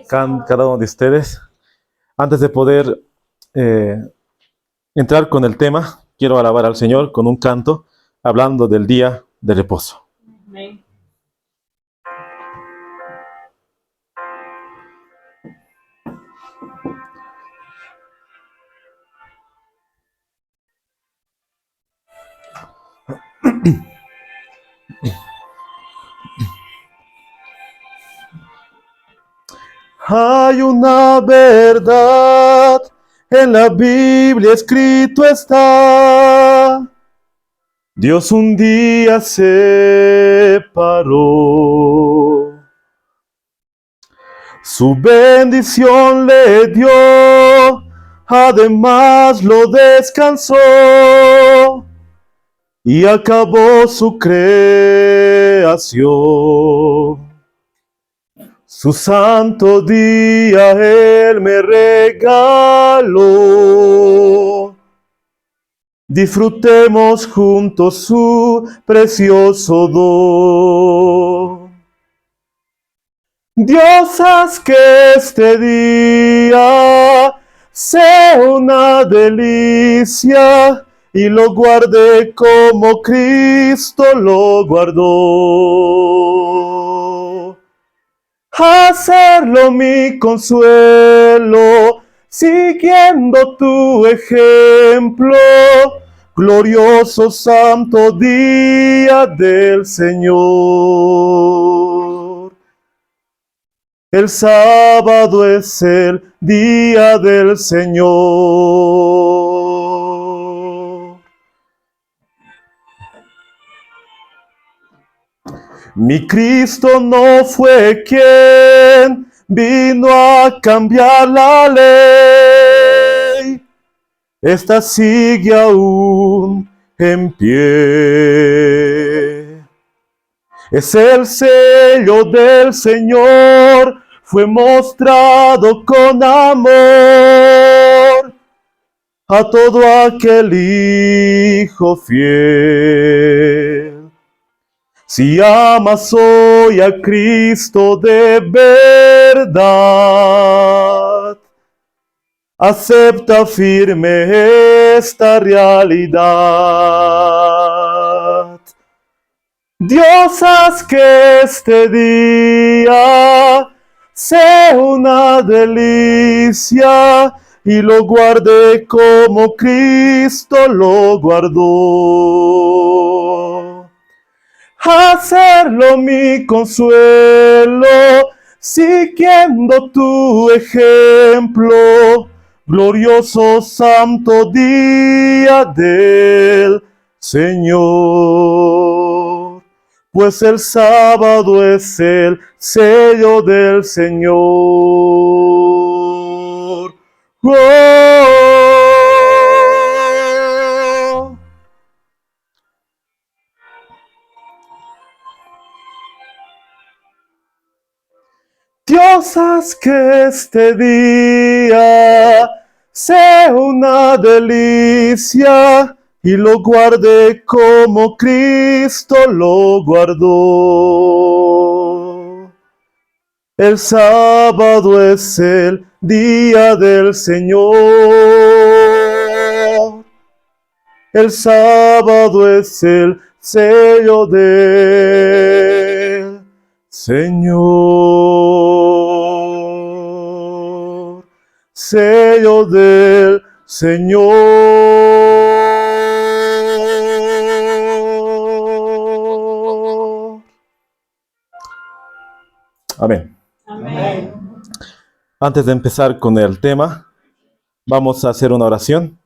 cada uno de ustedes. Antes de poder eh, entrar con el tema, quiero alabar al Señor con un canto hablando del día de reposo. Amén. Hay una verdad en la Biblia, escrito está. Dios un día separó, su bendición le dio, además lo descansó y acabó su creación. Su santo día Él me regaló. Disfrutemos juntos su precioso don. Dios, haz que este día sea una delicia y lo guarde como Cristo lo guardó. Hacerlo mi consuelo, siguiendo tu ejemplo, glorioso santo día del Señor. El sábado es el día del Señor. Mi Cristo no fue quien vino a cambiar la ley. Esta sigue aún en pie. Es el sello del Señor, fue mostrado con amor a todo aquel hijo fiel. Si amas hoy a Cristo de verdad, acepta firme esta realidad. Dios, haz que este día sea una delicia y lo guarde como Cristo lo guardó. Hacerlo mi consuelo, siguiendo tu ejemplo, glorioso santo día del Señor. Pues el sábado es el sello del Señor. ¡Oh! Dios, haz que este día sea una delicia y lo guarde como Cristo lo guardó. El sábado es el día del Señor. El sábado es el sello del Señor. Sello del Señor. Amén. Amén. Antes de empezar con el tema, vamos a hacer una oración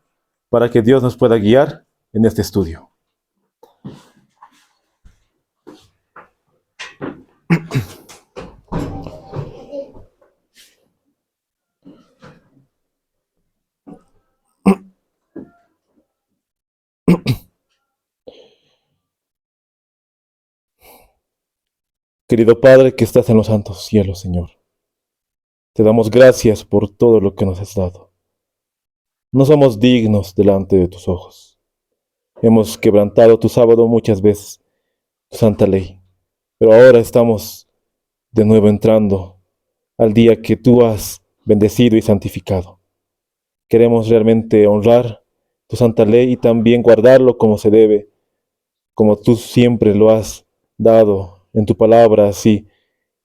para que Dios nos pueda guiar en este estudio. Querido Padre que estás en los santos cielos, Señor, te damos gracias por todo lo que nos has dado. No somos dignos delante de tus ojos. Hemos quebrantado tu sábado muchas veces, tu santa ley, pero ahora estamos de nuevo entrando al día que tú has bendecido y santificado. Queremos realmente honrar tu santa ley y también guardarlo como se debe, como tú siempre lo has dado en tu palabra, así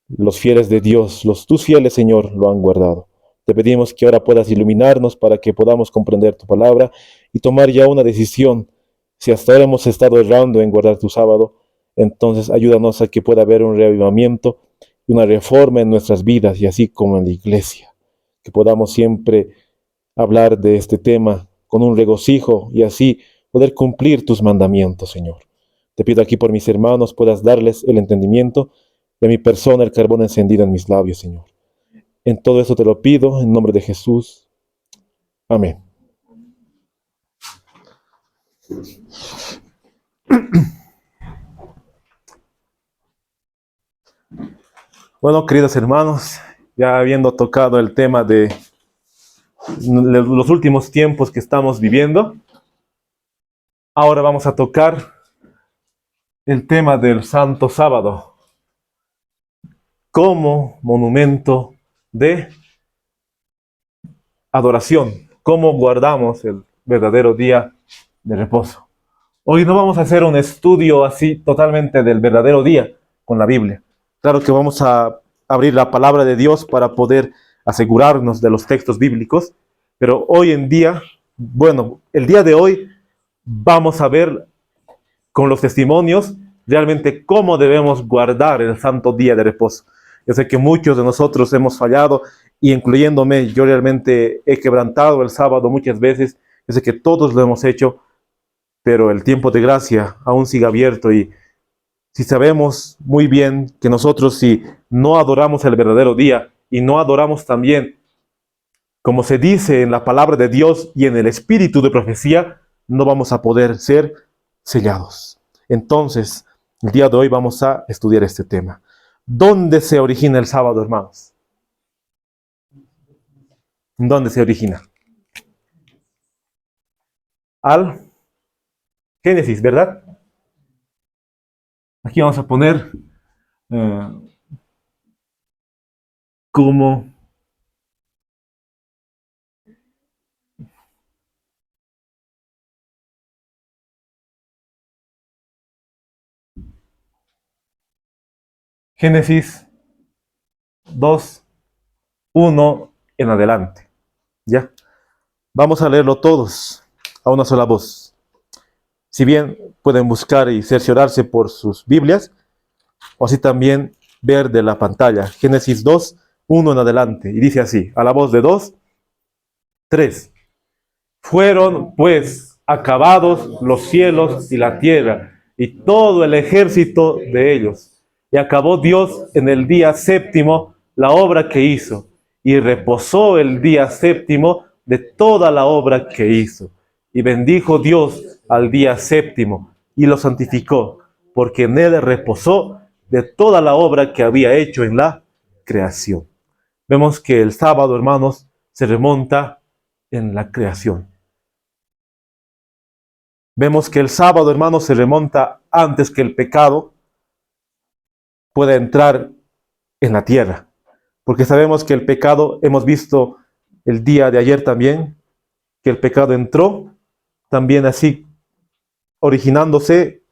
los fieles de Dios, tus fieles, Señor, lo han guardado. Te pedimos que ahora puedas iluminarnos para que podamos comprender tu palabra y tomar ya una decisión. Si hasta ahora hemos estado errando en guardar tu sábado, entonces ayúdanos a que pueda haber un reavivamiento y una reforma en nuestras vidas y así como en la iglesia. Que podamos siempre hablar de este tema con un regocijo y así poder cumplir tus mandamientos, Señor. Te pido aquí por mis hermanos puedas darles el entendimiento y a mi persona el carbón encendido en mis labios, Señor. En todo eso te lo pido en nombre de Jesús. Amén. Bueno, queridos hermanos, ya habiendo tocado el tema de los últimos tiempos que estamos viviendo, ahora vamos a tocar el tema del Santo Sábado como monumento de adoración, cómo guardamos el verdadero día de reposo. Hoy no vamos a hacer un estudio así totalmente del verdadero día con la Biblia. Claro que vamos a abrir la palabra de Dios para poder asegurarnos de los textos bíblicos, pero hoy en día, bueno, el día de hoy vamos a ver con los testimonios realmente cómo debemos guardar el santo día de reposo. Yo sé que muchos de nosotros hemos fallado y incluyéndome, yo realmente he quebrantado el sábado muchas veces. Yo sé que todos lo hemos hecho, pero el tiempo de gracia aún sigue abierto y si sabemos muy bien que nosotros si no adoramos el verdadero día y no adoramos también, como se dice en la palabra de Dios y en el espíritu de profecía, no vamos a poder ser sellados. Entonces, el día de hoy vamos a estudiar este tema. ¿Dónde se origina el sábado, hermanos? ¿Dónde se origina? Al Génesis, ¿verdad? Aquí vamos a poner eh, como Génesis 2, 1 en adelante. ¿Ya? Vamos a leerlo todos a una sola voz. Si bien pueden buscar y cerciorarse por sus Biblias, o así también ver de la pantalla. Génesis 2, 1 en adelante. Y dice así, a la voz de 2, 3. Fueron pues acabados los cielos y la tierra y todo el ejército de ellos. Y acabó Dios en el día séptimo la obra que hizo. Y reposó el día séptimo de toda la obra que hizo. Y bendijo Dios al día séptimo y lo santificó, porque en él reposó de toda la obra que había hecho en la creación. Vemos que el sábado, hermanos, se remonta en la creación. Vemos que el sábado, hermanos, se remonta antes que el pecado pueda entrar en la tierra. Porque sabemos que el pecado, hemos visto el día de ayer también, que el pecado entró también así, originándose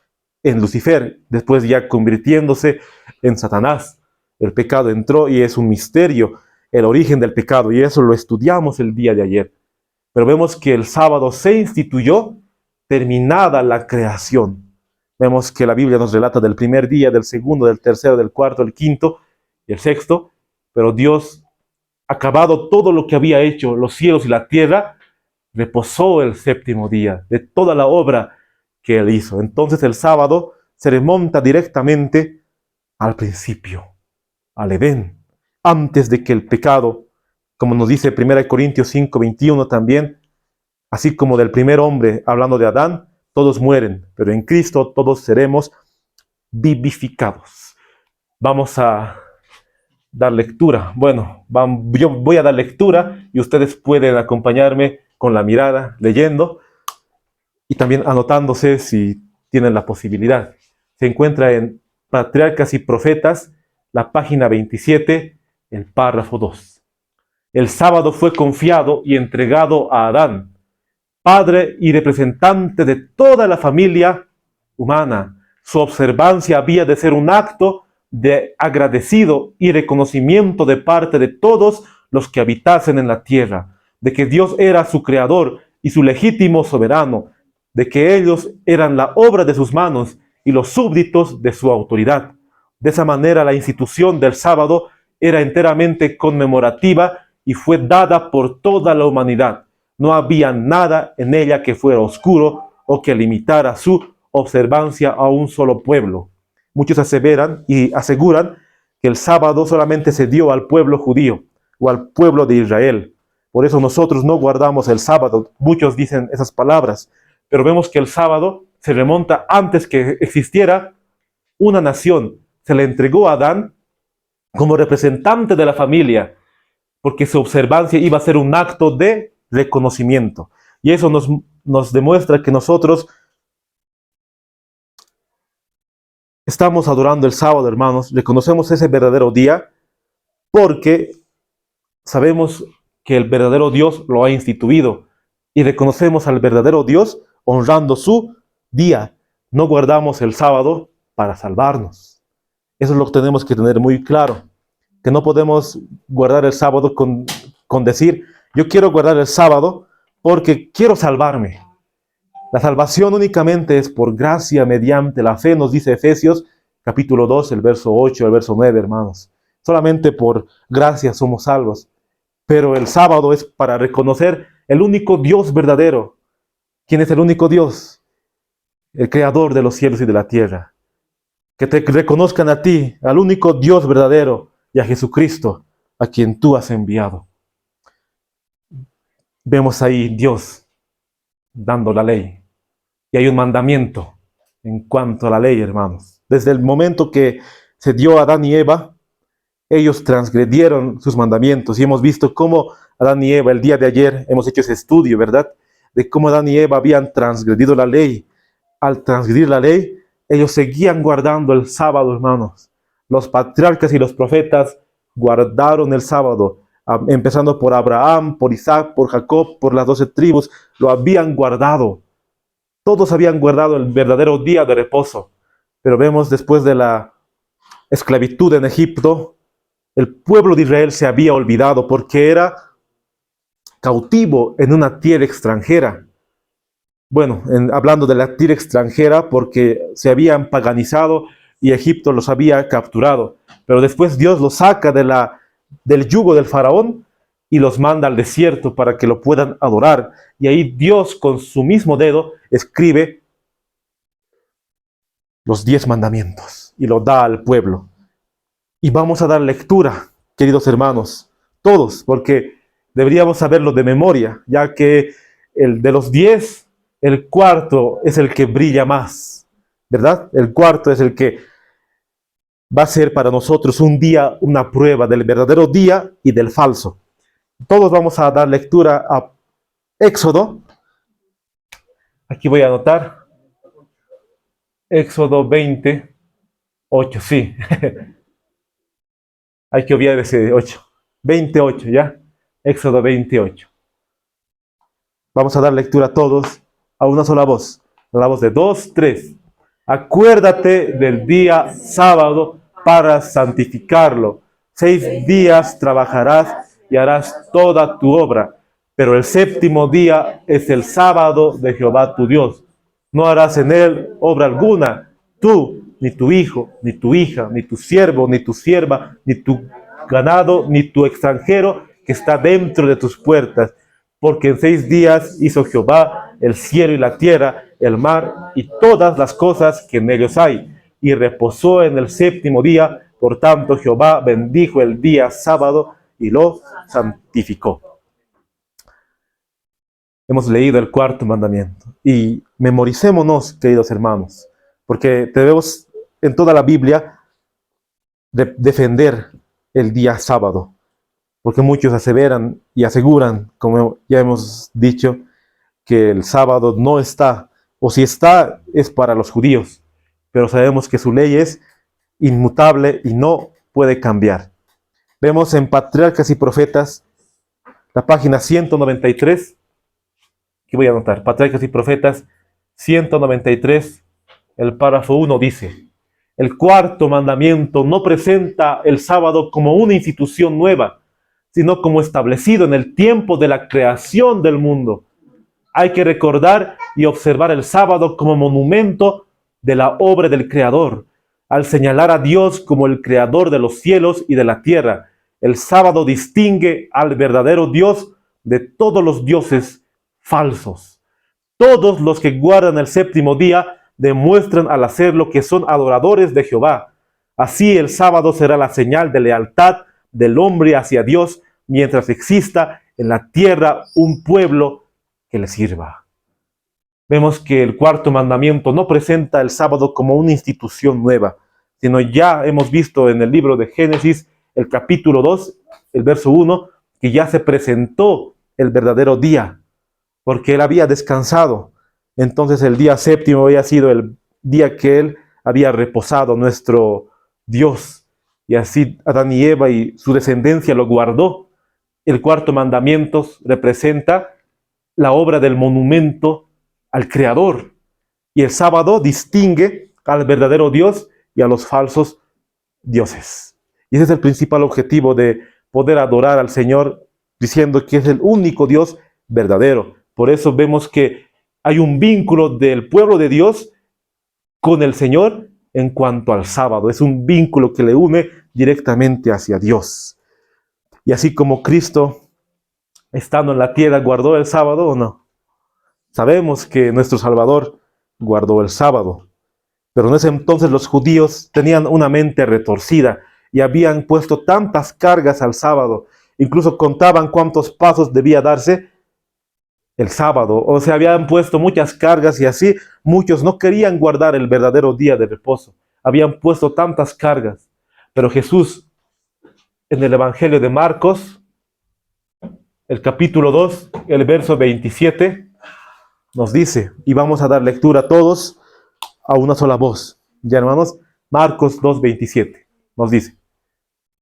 en Lucifer, después ya convirtiéndose en Satanás. El pecado entró y es un misterio el origen del pecado, y eso lo estudiamos el día de ayer. Pero vemos que el sábado se instituyó terminada la creación. Vemos que la Biblia nos relata del primer día, del segundo, del tercero, del cuarto, del quinto y el sexto, pero Dios, acabado todo lo que había hecho, los cielos y la tierra, reposó el séptimo día de toda la obra que Él hizo. Entonces el sábado se remonta directamente al principio, al Edén, antes de que el pecado, como nos dice 1 Corintios 5:21 también, así como del primer hombre, hablando de Adán, todos mueren, pero en Cristo todos seremos vivificados. Vamos a dar lectura. Bueno, yo voy a dar lectura y ustedes pueden acompañarme con la mirada, leyendo y también anotándose si tienen la posibilidad. Se encuentra en Patriarcas y Profetas, la página 27, el párrafo 2. El sábado fue confiado y entregado a Adán, padre y representante de toda la familia humana. Su observancia había de ser un acto de agradecido y reconocimiento de parte de todos los que habitasen en la tierra, de que Dios era su creador y su legítimo soberano, de que ellos eran la obra de sus manos y los súbditos de su autoridad. De esa manera, la institución del sábado era enteramente conmemorativa y fue dada por toda la humanidad. No había nada en ella que fuera oscuro o que limitara su observancia a un solo pueblo. Muchos aseveran y aseguran que el sábado solamente se dio al pueblo judío o al pueblo de Israel. Por eso nosotros no guardamos el sábado. Muchos dicen esas palabras, pero vemos que el sábado se remonta antes que existiera una nación. Se le entregó a Adán como representante de la familia, porque su observancia iba a ser un acto de reconocimiento. Y eso nos demuestra que nosotros estamos adorando el sábado, hermanos. Reconocemos ese verdadero día porque sabemos que el verdadero Dios lo ha instituido y reconocemos al verdadero Dios honrando su día. No guardamos el sábado para salvarnos. Eso es lo que tenemos que tener muy claro, que no podemos guardar el sábado con decir, yo quiero guardar el sábado porque quiero salvarme. La salvación únicamente es por gracia mediante la fe, nos dice Efesios capítulo 2, el verso 8, el verso 9, hermanos. Solamente por gracia somos salvos. Pero el sábado es para reconocer el único Dios verdadero. ¿Quién es el único Dios? El creador de los cielos y de la tierra. Que te reconozcan a ti, al único Dios verdadero, y a Jesucristo, a quien tú has enviado. Vemos ahí Dios dando la ley. Y hay un mandamiento en cuanto a la ley, hermanos. Desde el momento que se dio a Adán y Eva, ellos transgredieron sus mandamientos. Y hemos visto cómo Adán y Eva, el día de ayer, hemos hecho ese estudio, ¿verdad? De cómo Adán y Eva habían transgredido la ley. Al transgredir la ley, ellos seguían guardando el sábado, hermanos. Los patriarcas y los profetas guardaron el sábado, empezando por Abraham, por Isaac, por Jacob, por las 12 tribus, lo habían guardado. Todos habían guardado el verdadero día de reposo. Pero vemos después de la esclavitud en Egipto, el pueblo de Israel se había olvidado porque era cautivo en una tierra extranjera. Bueno, hablando de la tierra extranjera porque se habían paganizado y Egipto los había capturado. Pero después Dios los saca del yugo del faraón y los manda al desierto para que lo puedan adorar. Y ahí Dios con su mismo dedo escribe los 10 mandamientos y lo da al pueblo. Y vamos a dar lectura, queridos hermanos, todos, porque deberíamos saberlo de memoria, ya que el de los 10, el cuarto es el que brilla más, ¿verdad? El cuarto es el que va a ser para nosotros un día, una prueba del verdadero día y del falso. Todos vamos a dar lectura a Éxodo. Aquí voy a anotar. Éxodo 28, sí. Hay que obviar ese 8. 28, ¿ya? Éxodo 28. Vamos a dar lectura a todos a una sola voz. A la voz de 2, 3. Acuérdate del día sábado para santificarlo. 6 días trabajarás y harás toda tu obra. Pero el séptimo día es el sábado de Jehová tu Dios. No harás en él obra alguna, tú, ni tu hijo, ni tu hija, ni tu siervo, ni tu sierva, ni tu ganado, ni tu extranjero que está dentro de tus puertas. Porque en 6 días hizo Jehová el cielo y la tierra, el mar y todas las cosas que en ellos hay. Y reposó en el séptimo día. Por tanto, Jehová bendijo el día sábado y lo santificó. Hemos leído el cuarto mandamiento y memoricémonos, queridos hermanos, porque debemos en toda la Biblia defender el día sábado, porque muchos aseveran y aseguran, como ya hemos dicho, que el sábado no está, o si está, es para los judíos, pero sabemos que su ley es inmutable y no puede cambiar. Vemos en Patriarcas y Profetas, la página 193, que voy a anotar, Patriarcas y Profetas, 193, el párrafo 1 dice: el cuarto mandamiento no presenta el sábado como una institución nueva, sino como establecido en el tiempo de la creación del mundo. Hay que recordar y observar el sábado como monumento de la obra del Creador, al señalar a Dios como el Creador de los cielos y de la tierra. El sábado distingue al verdadero Dios de todos los dioses falsos. Todos los que guardan el séptimo día demuestran al hacerlo que son adoradores de Jehová. Así el sábado será la señal de lealtad del hombre hacia Dios mientras exista en la tierra un pueblo que le sirva. Vemos que el cuarto mandamiento no presenta el sábado como una institución nueva, sino ya hemos visto en el libro de Génesis, el capítulo 2, el verso 1, que ya se presentó el verdadero día, porque él había descansado. Entonces el día séptimo había sido el día que él había reposado, nuestro Dios. Y así Adán y Eva y su descendencia lo guardó. El cuarto mandamiento representa la obra del monumento al Creador. Y el sábado distingue al verdadero Dios y a los falsos dioses. Y ese es el principal objetivo de poder adorar al Señor, diciendo que es el único Dios verdadero. Por eso vemos que hay un vínculo del pueblo de Dios con el Señor en cuanto al sábado. Es un vínculo que le une directamente hacia Dios. Y así como Cristo, estando en la tierra, guardó el sábado o no. Sabemos que nuestro Salvador guardó el sábado. Pero en ese entonces los judíos tenían una mente retorcida y habían puesto tantas cargas al sábado. Incluso contaban cuántos pasos debía darse el sábado, o se habían puesto muchas cargas y así muchos no querían guardar el verdadero día de reposo. Habían puesto tantas cargas. Pero Jesús, en el Evangelio de Marcos, el capítulo 2, el verso 27, nos dice, y vamos a dar lectura todos a una sola voz. Ya, hermanos, Marcos 2:27 nos dice,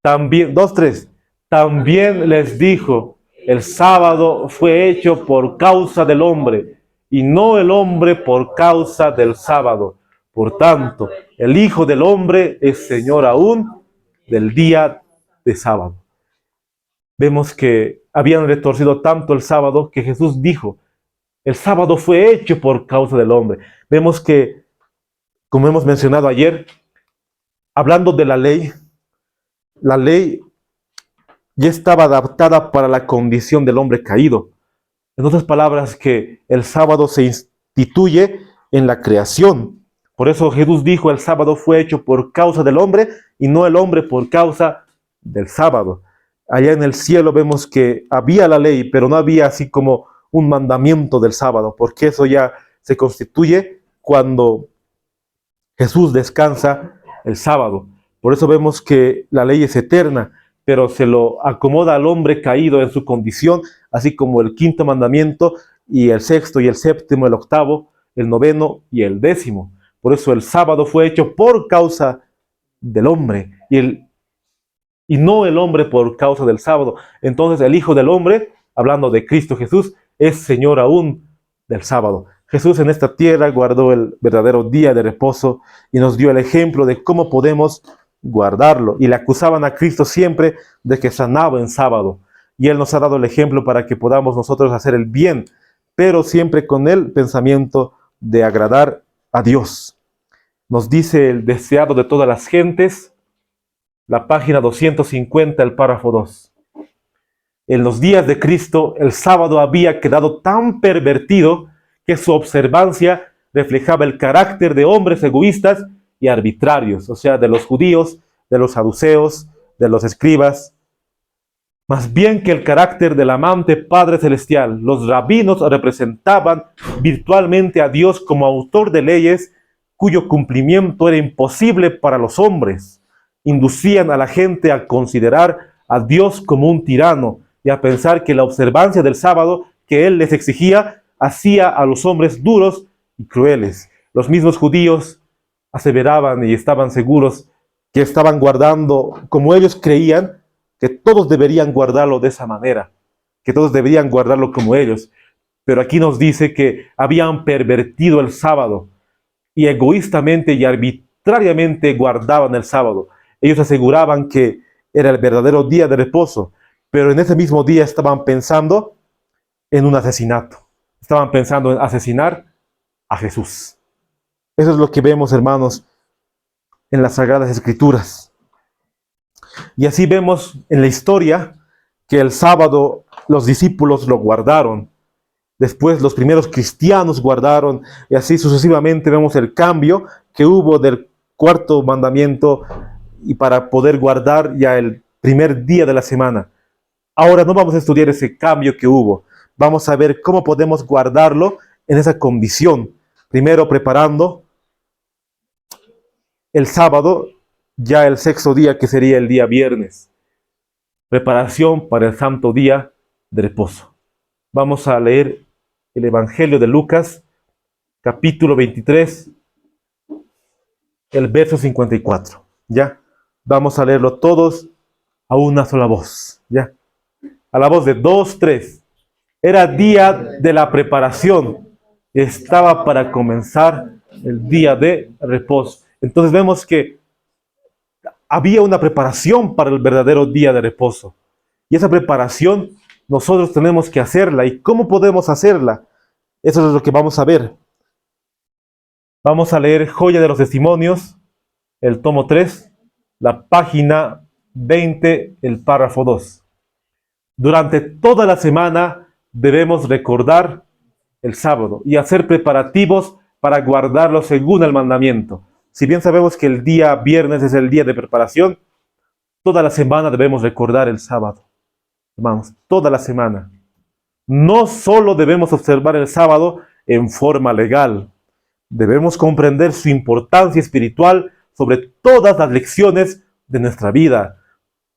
también, 2:3, también les dijo, el sábado fue hecho por causa del hombre, y no el hombre por causa del sábado. Por tanto, el Hijo del Hombre es Señor aún del día de sábado. Vemos que habían retorcido tanto el sábado que Jesús dijo, el sábado fue hecho por causa del hombre. Vemos que, como hemos mencionado ayer, hablando de la ley ya estaba adaptada para la condición del hombre caído. En otras palabras, que el sábado se instituye en la creación. Por eso Jesús dijo, el sábado fue hecho por causa del hombre y no el hombre por causa del sábado. Allá en el cielo vemos que había la ley, pero no había así como un mandamiento del sábado, porque eso ya se constituye cuando Jesús descansa el sábado. Por eso vemos que la ley es eterna, pero se lo acomoda al hombre caído en su condición, así como el quinto mandamiento, y el sexto y el séptimo, el octavo, el noveno y el décimo. Por eso el sábado fue hecho por causa del hombre, y no el hombre por causa del sábado. Entonces el Hijo del Hombre, hablando de Cristo Jesús, es Señor aún del sábado. Jesús en esta tierra guardó el verdadero día de reposo y nos dio el ejemplo de cómo podemos guardarlo. Y le acusaban a Cristo siempre de que sanaba en sábado. Y Él nos ha dado el ejemplo para que podamos nosotros hacer el bien, pero siempre con el pensamiento de agradar a Dios. Nos dice el deseado de todas las gentes, la página 250, el párrafo 2. En los días de Cristo, el sábado había quedado tan pervertido que su observancia reflejaba el carácter de hombres egoístas y arbitrarios, o sea, de los judíos, de los saduceos, de los escribas, más bien que el carácter del amante Padre Celestial. Los rabinos representaban virtualmente a Dios como autor de leyes cuyo cumplimiento era imposible para los hombres. Inducían a la gente a considerar a Dios como un tirano y a pensar que la observancia del sábado que Él les exigía hacía a los hombres duros y crueles. Los mismos judíos aseveraban y estaban seguros que estaban guardando, como ellos creían, que todos deberían guardarlo de esa manera, que todos deberían guardarlo como ellos. Pero aquí nos dice que habían pervertido el sábado y egoístamente y arbitrariamente guardaban el sábado. Ellos aseguraban que era el verdadero día de reposo, pero en ese mismo día estaban pensando en un asesinato. Estaban pensando en asesinar a Jesús. Eso es lo que vemos, hermanos, en las Sagradas Escrituras. Y así vemos en la historia que el sábado los discípulos lo guardaron. Después los primeros cristianos guardaron, y así sucesivamente vemos el cambio que hubo del cuarto mandamiento y para poder guardar ya el primer día de la semana. Ahora no vamos a estudiar ese cambio que hubo. Vamos a ver cómo podemos guardarlo en esa condición. Primero preparando el sábado, ya el sexto día que sería el día viernes. Preparación para el santo día de reposo. Vamos a leer el Evangelio de Lucas, capítulo 23, el verso 54. ¿Ya? Vamos a leerlo todos a una sola voz. ¿Ya? A la voz de 2, 3. Era día de la preparación. Estaba para comenzar el día de reposo. Entonces vemos que había una preparación para el verdadero día de reposo. Y esa preparación nosotros tenemos que hacerla. ¿Y cómo podemos hacerla? Eso es lo que vamos a ver. Vamos a leer Joya de los Testimonios, el tomo 3, la página 20, el párrafo 2. Durante toda la semana debemos recordar el sábado y hacer preparativos para guardarlo según el mandamiento. Si bien sabemos que el día viernes es el día de preparación, toda la semana debemos recordar el sábado. Hermanos, toda la semana. No solo debemos observar el sábado en forma legal, debemos comprender su importancia espiritual sobre todas las lecciones de nuestra vida.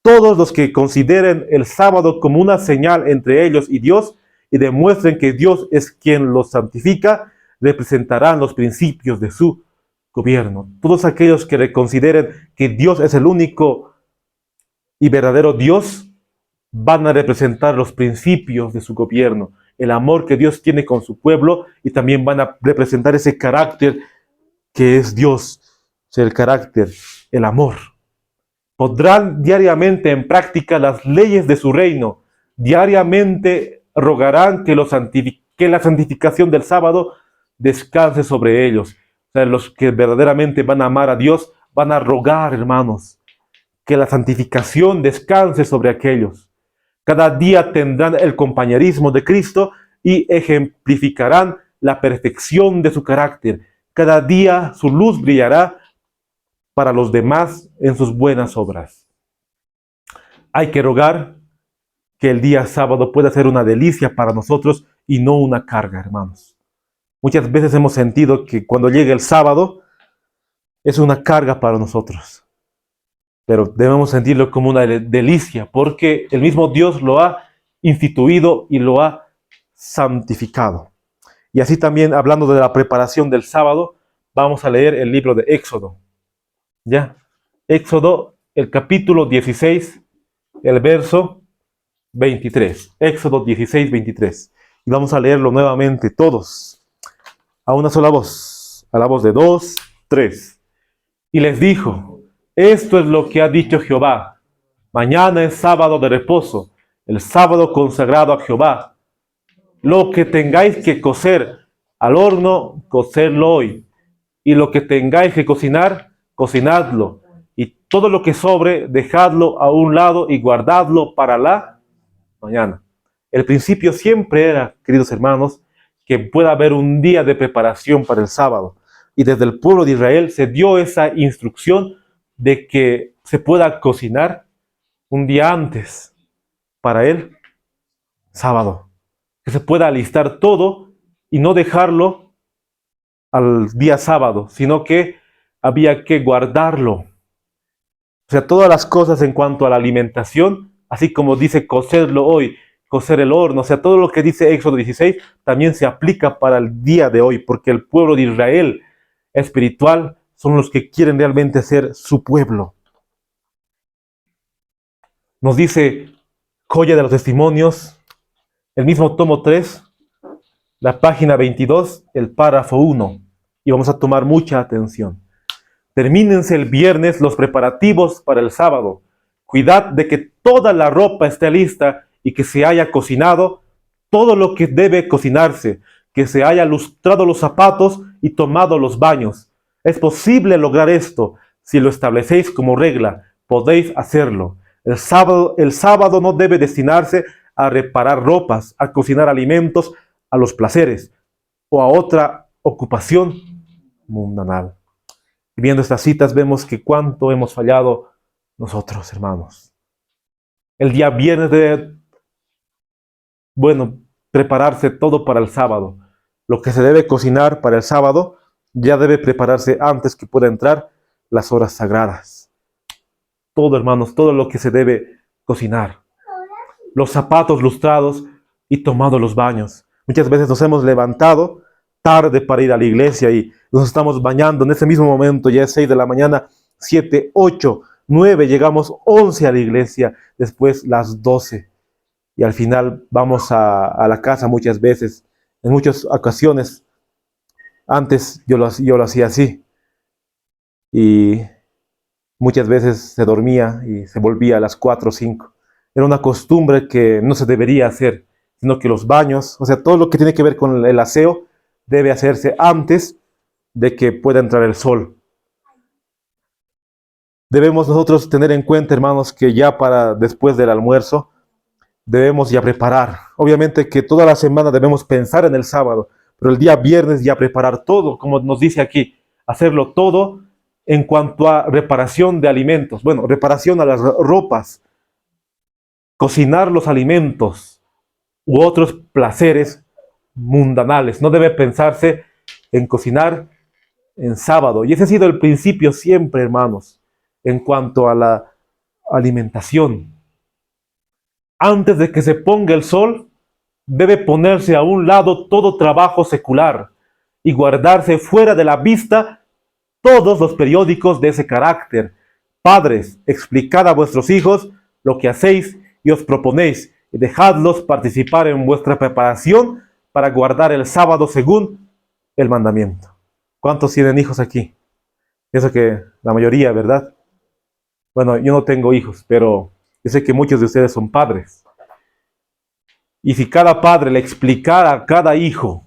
Todos los que consideren el sábado como una señal entre ellos y Dios y demuestren que Dios es quien los santifica, representarán los principios de su gobierno. Todos aquellos que consideren que Dios es el único y verdadero Dios, van a representar los principios de su gobierno, el amor que Dios tiene con su pueblo, y también van a representar ese carácter que es Dios, el carácter, el amor. Podrán diariamente en práctica las leyes de su reino, diariamente rogarán que la santificación del sábado descanse sobre ellos. O sea, los que verdaderamente van a amar a Dios van a rogar, hermanos, que la santificación descanse sobre aquellos. Cada día tendrán el compañerismo de Cristo y ejemplificarán la perfección de su carácter. Cada día su luz brillará para los demás en sus buenas obras. Hay que rogar que el día sábado pueda ser una delicia para nosotros y no una carga, hermanos. Muchas veces hemos sentido que cuando llega el sábado es una carga para nosotros. Pero debemos sentirlo como una delicia, porque el mismo Dios lo ha instituido y lo ha santificado. Y así también, hablando de la preparación del sábado, vamos a leer el libro de Éxodo. ¿Ya? Éxodo, el capítulo 16, el verso 23. Éxodo 16, 23. Y vamos a leerlo nuevamente todos, a una sola voz, a la voz de 2, 3. Y les dijo: esto es lo que ha dicho Jehová. Mañana es sábado de reposo, el sábado consagrado a Jehová. Lo que tengáis que cocer al horno, cocedlo hoy. Y lo que tengáis que cocinar, cocinadlo. Y todo lo que sobre, dejadlo a un lado y guardadlo para la mañana. El principio siempre era, queridos hermanos, que pueda haber un día de preparación para el sábado. Y desde el pueblo de Israel se dio esa instrucción de que se pueda cocinar un día antes para el sábado. Que se pueda alistar todo y no dejarlo al día sábado, sino que había que guardarlo. O sea, todas las cosas en cuanto a la alimentación, así como dice cocerlo hoy, cocer el horno, o sea, todo lo que dice Éxodo 16 también se aplica para el día de hoy, porque el pueblo de Israel espiritual son los que quieren realmente ser su pueblo. Nos dice Joya de los Testimonios, el mismo tomo 3, la página 22, el párrafo 1. Y vamos a tomar mucha atención. Termínense el viernes los preparativos para el sábado. Cuidad de que toda la ropa esté lista y que se haya cocinado todo lo que debe cocinarse, que se haya lustrado los zapatos y tomado los baños. Es posible lograr esto. Si lo establecéis como regla, podéis hacerlo. El sábado no debe destinarse a reparar ropas, a cocinar alimentos, a los placeres o a otra ocupación mundanal. Viendo estas citas vemos que cuánto hemos fallado nosotros, hermanos. El día viernes debe, prepararse todo para el sábado. Lo que se debe cocinar para el sábado ya debe prepararse antes que pueda entrar las horas sagradas. Todo, hermanos, todo lo que se debe cocinar. Los zapatos lustrados y tomado los baños. Muchas veces nos hemos levantado tarde para ir a la iglesia y nos estamos bañando en ese mismo momento, ya es 6 de la mañana, 7, 8, 9, llegamos 11 a la iglesia, después las 12. Y al final vamos a la casa muchas veces, en muchas ocasiones. Antes yo lo hacía así. Y muchas veces se dormía y se volvía a las 4 o 5. Era una costumbre que no se debería hacer, sino que los baños, o sea, todo lo que tiene que ver con el aseo, debe hacerse antes de que pueda entrar el sol. Debemos nosotros tener en cuenta, hermanos, que ya para después del almuerzo, debemos ya preparar. Obviamente que toda la semana debemos pensar en el sábado, pero el día viernes ya preparar todo, como nos dice aquí, hacerlo todo en cuanto a reparación de alimentos. Bueno, reparación a las ropas, cocinar los alimentos u otros placeres mundanales. No debe pensarse en cocinar en sábado. Y ese ha sido el principio siempre, hermanos, en cuanto a la alimentación. Antes de que se ponga el sol, debe ponerse a un lado todo trabajo secular y guardarse fuera de la vista todos los periódicos de ese carácter. Padres, explicad a vuestros hijos lo que hacéis y os proponéis, y dejadlos participar en vuestra preparación para guardar el sábado según el mandamiento. ¿Cuántos tienen hijos aquí? Eso que la mayoría, ¿verdad? Bueno, yo no tengo hijos, pero yo sé que muchos de ustedes son padres. Y si cada padre le explicara a cada hijo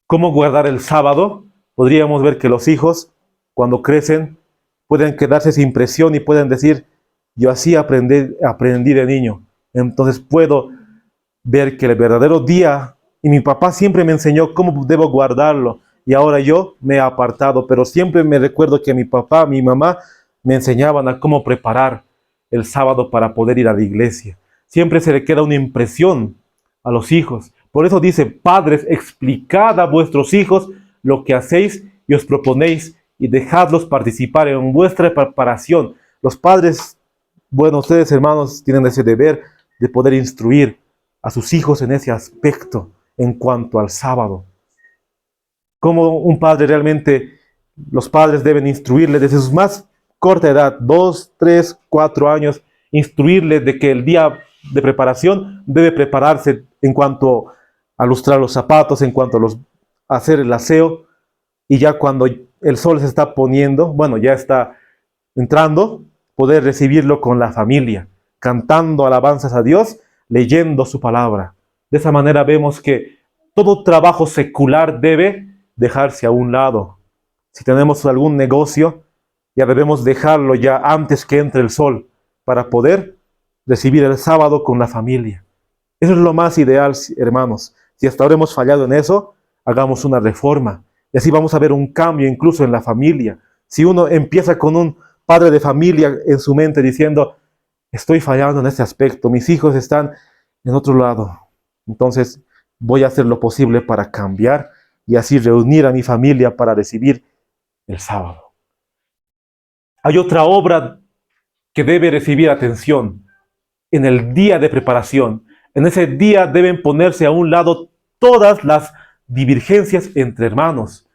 cómo guardar el sábado, podríamos ver que los hijos, cuando crecen, pueden quedarse sin presión y pueden decir, yo así aprendí de niño. Entonces puedo ver que el verdadero día, y mi papá siempre me enseñó cómo debo guardarlo, y ahora yo me he apartado, pero siempre me recuerdo que mi papá, mi mamá, me enseñaban a cómo preparar el sábado para poder ir a la iglesia. Siempre se le queda una impresión a los hijos. Por eso dice, padres, explicad a vuestros hijos lo que hacéis y os proponéis y dejadlos participar en vuestra preparación. Los padres, bueno, ustedes hermanos tienen ese deber de poder instruir a sus hijos en ese aspecto en cuanto al sábado. Como un padre realmente, los padres deben instruirle desde su más corta edad, 2, 3, 4 años, instruirle de que el día de preparación debe prepararse en cuanto a lustrar los zapatos, en cuanto a hacer el aseo, y ya cuando el sol se está poniendo, bueno, ya está entrando, poder recibirlo con la familia, cantando alabanzas a Dios, leyendo su palabra. De esa manera vemos que todo trabajo secular debe dejarse a un lado. Si tenemos algún negocio, ya debemos dejarlo ya antes que entre el sol para poder recibir el sábado con la familia. Eso es lo más ideal, hermanos. Si hasta ahora hemos fallado en eso, hagamos una reforma. Y así vamos a ver un cambio incluso en la familia. Si uno empieza con un padre de familia en su mente diciendo, estoy fallando en este aspecto, mis hijos están en otro lado, entonces voy a hacer lo posible para cambiar y así reunir a mi familia para recibir el sábado. Hay otra obra que debe recibir atención en el día de preparación. En ese día deben ponerse a un lado todas las divergencias entre hermanos.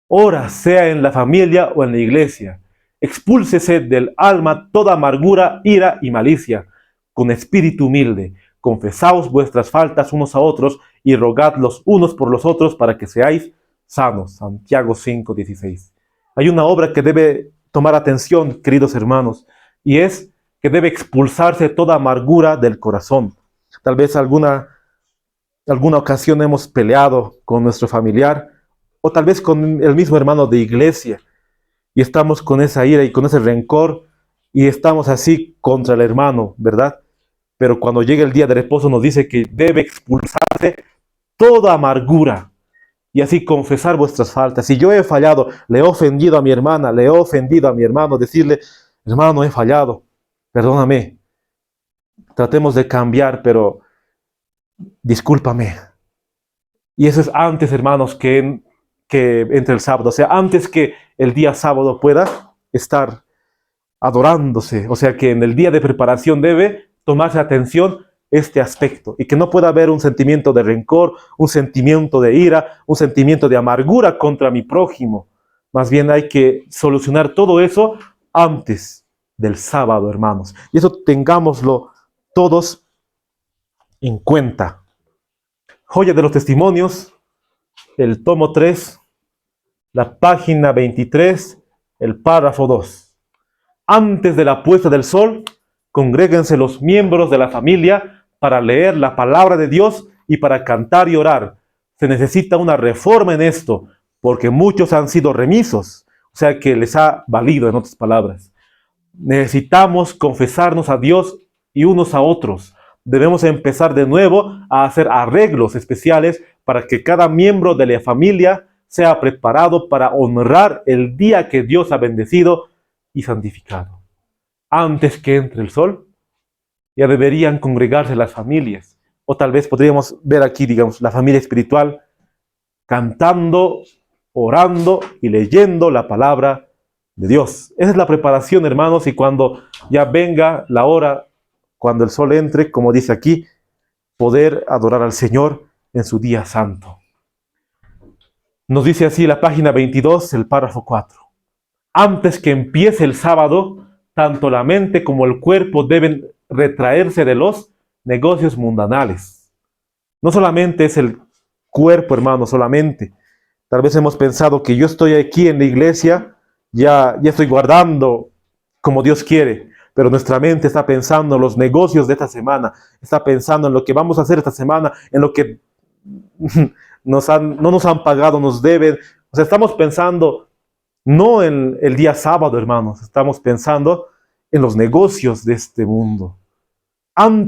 Ora, sea en la familia o en la iglesia. Expúlsese del alma toda amargura, ira y malicia. con espíritu humilde. Confesaos vuestras faltas unos a otros y rogad los unos por los otros para que seáis sanos. Santiago 5:16. Hay una obra que debe tomar atención, queridos hermanos, y es que debe expulsarse toda amargura del corazón. Tal vez alguna ocasión hemos peleado con nuestro familiar o tal vez con el mismo hermano de iglesia y estamos con esa ira y con ese rencor y estamos así contra el hermano, ¿verdad? Pero cuando llega el día de reposo nos dice que debe expulsarse toda amargura y así confesar vuestras faltas. Si yo he fallado, le he ofendido a mi hermana, le he ofendido a mi hermano, decirle, hermano, he fallado, perdóname, tratemos de cambiar, pero discúlpame. Y eso es antes, hermanos, que entre el sábado, o sea, antes que el día sábado pueda estar adorándose, o sea, que en el día de preparación debe tomarse atención este aspecto y que no pueda haber un sentimiento de rencor, un sentimiento de ira, un sentimiento de amargura contra mi prójimo. Más bien hay que solucionar todo eso antes del sábado, hermanos. Y eso tengámoslo todos en cuenta. Joya de los Testimonios, el tomo 3, la página 23, el párrafo 2. Antes de la puesta del sol, congréguense los miembros de la familia para leer la palabra de Dios y para cantar y orar. Se necesita una reforma en esto, porque muchos han sido remisos, o sea que les ha valido, en otras palabras. Necesitamos confesarnos a Dios y unos a otros. Debemos empezar de nuevo a hacer arreglos especiales para que cada miembro de la familia sea preparado para honrar el día que Dios ha bendecido y santificado. Antes que entre el sol, ya deberían congregarse las familias. O tal vez podríamos ver aquí, digamos, la familia espiritual cantando, orando y leyendo la palabra de Dios. Esa es la preparación, hermanos, y cuando ya venga la hora, cuando el sol entre, como dice aquí, poder adorar al Señor en su día santo. Nos dice así la página 22, el párrafo 4. Antes que empiece el sábado, tanto la mente como el cuerpo deben retraerse de los negocios mundanales. No solamente es el cuerpo, hermano, solamente. Tal vez hemos pensado que yo estoy aquí en la iglesia, ya estoy guardando como Dios quiere, pero nuestra mente está pensando en los negocios de esta semana, está pensando en lo que vamos a hacer esta semana, en lo que no nos han pagado, nos deben. O sea, estamos pensando no en el día sábado, hermanos, estamos pensando en los negocios de este mundo.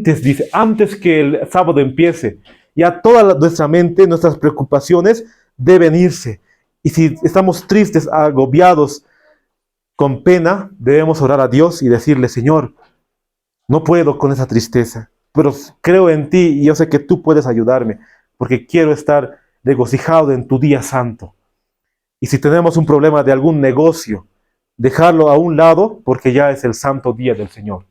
Dice, antes que el sábado empiece, ya toda nuestra mente, nuestras preocupaciones deben irse. Y si estamos tristes, agobiados, con pena, debemos orar a Dios y decirle, Señor, no puedo con esa tristeza, pero creo en ti y yo sé que tú puedes ayudarme, porque quiero estar regocijado en tu día santo. Y si tenemos un problema de algún negocio, dejarlo a un lado, porque ya es el santo día del Señor.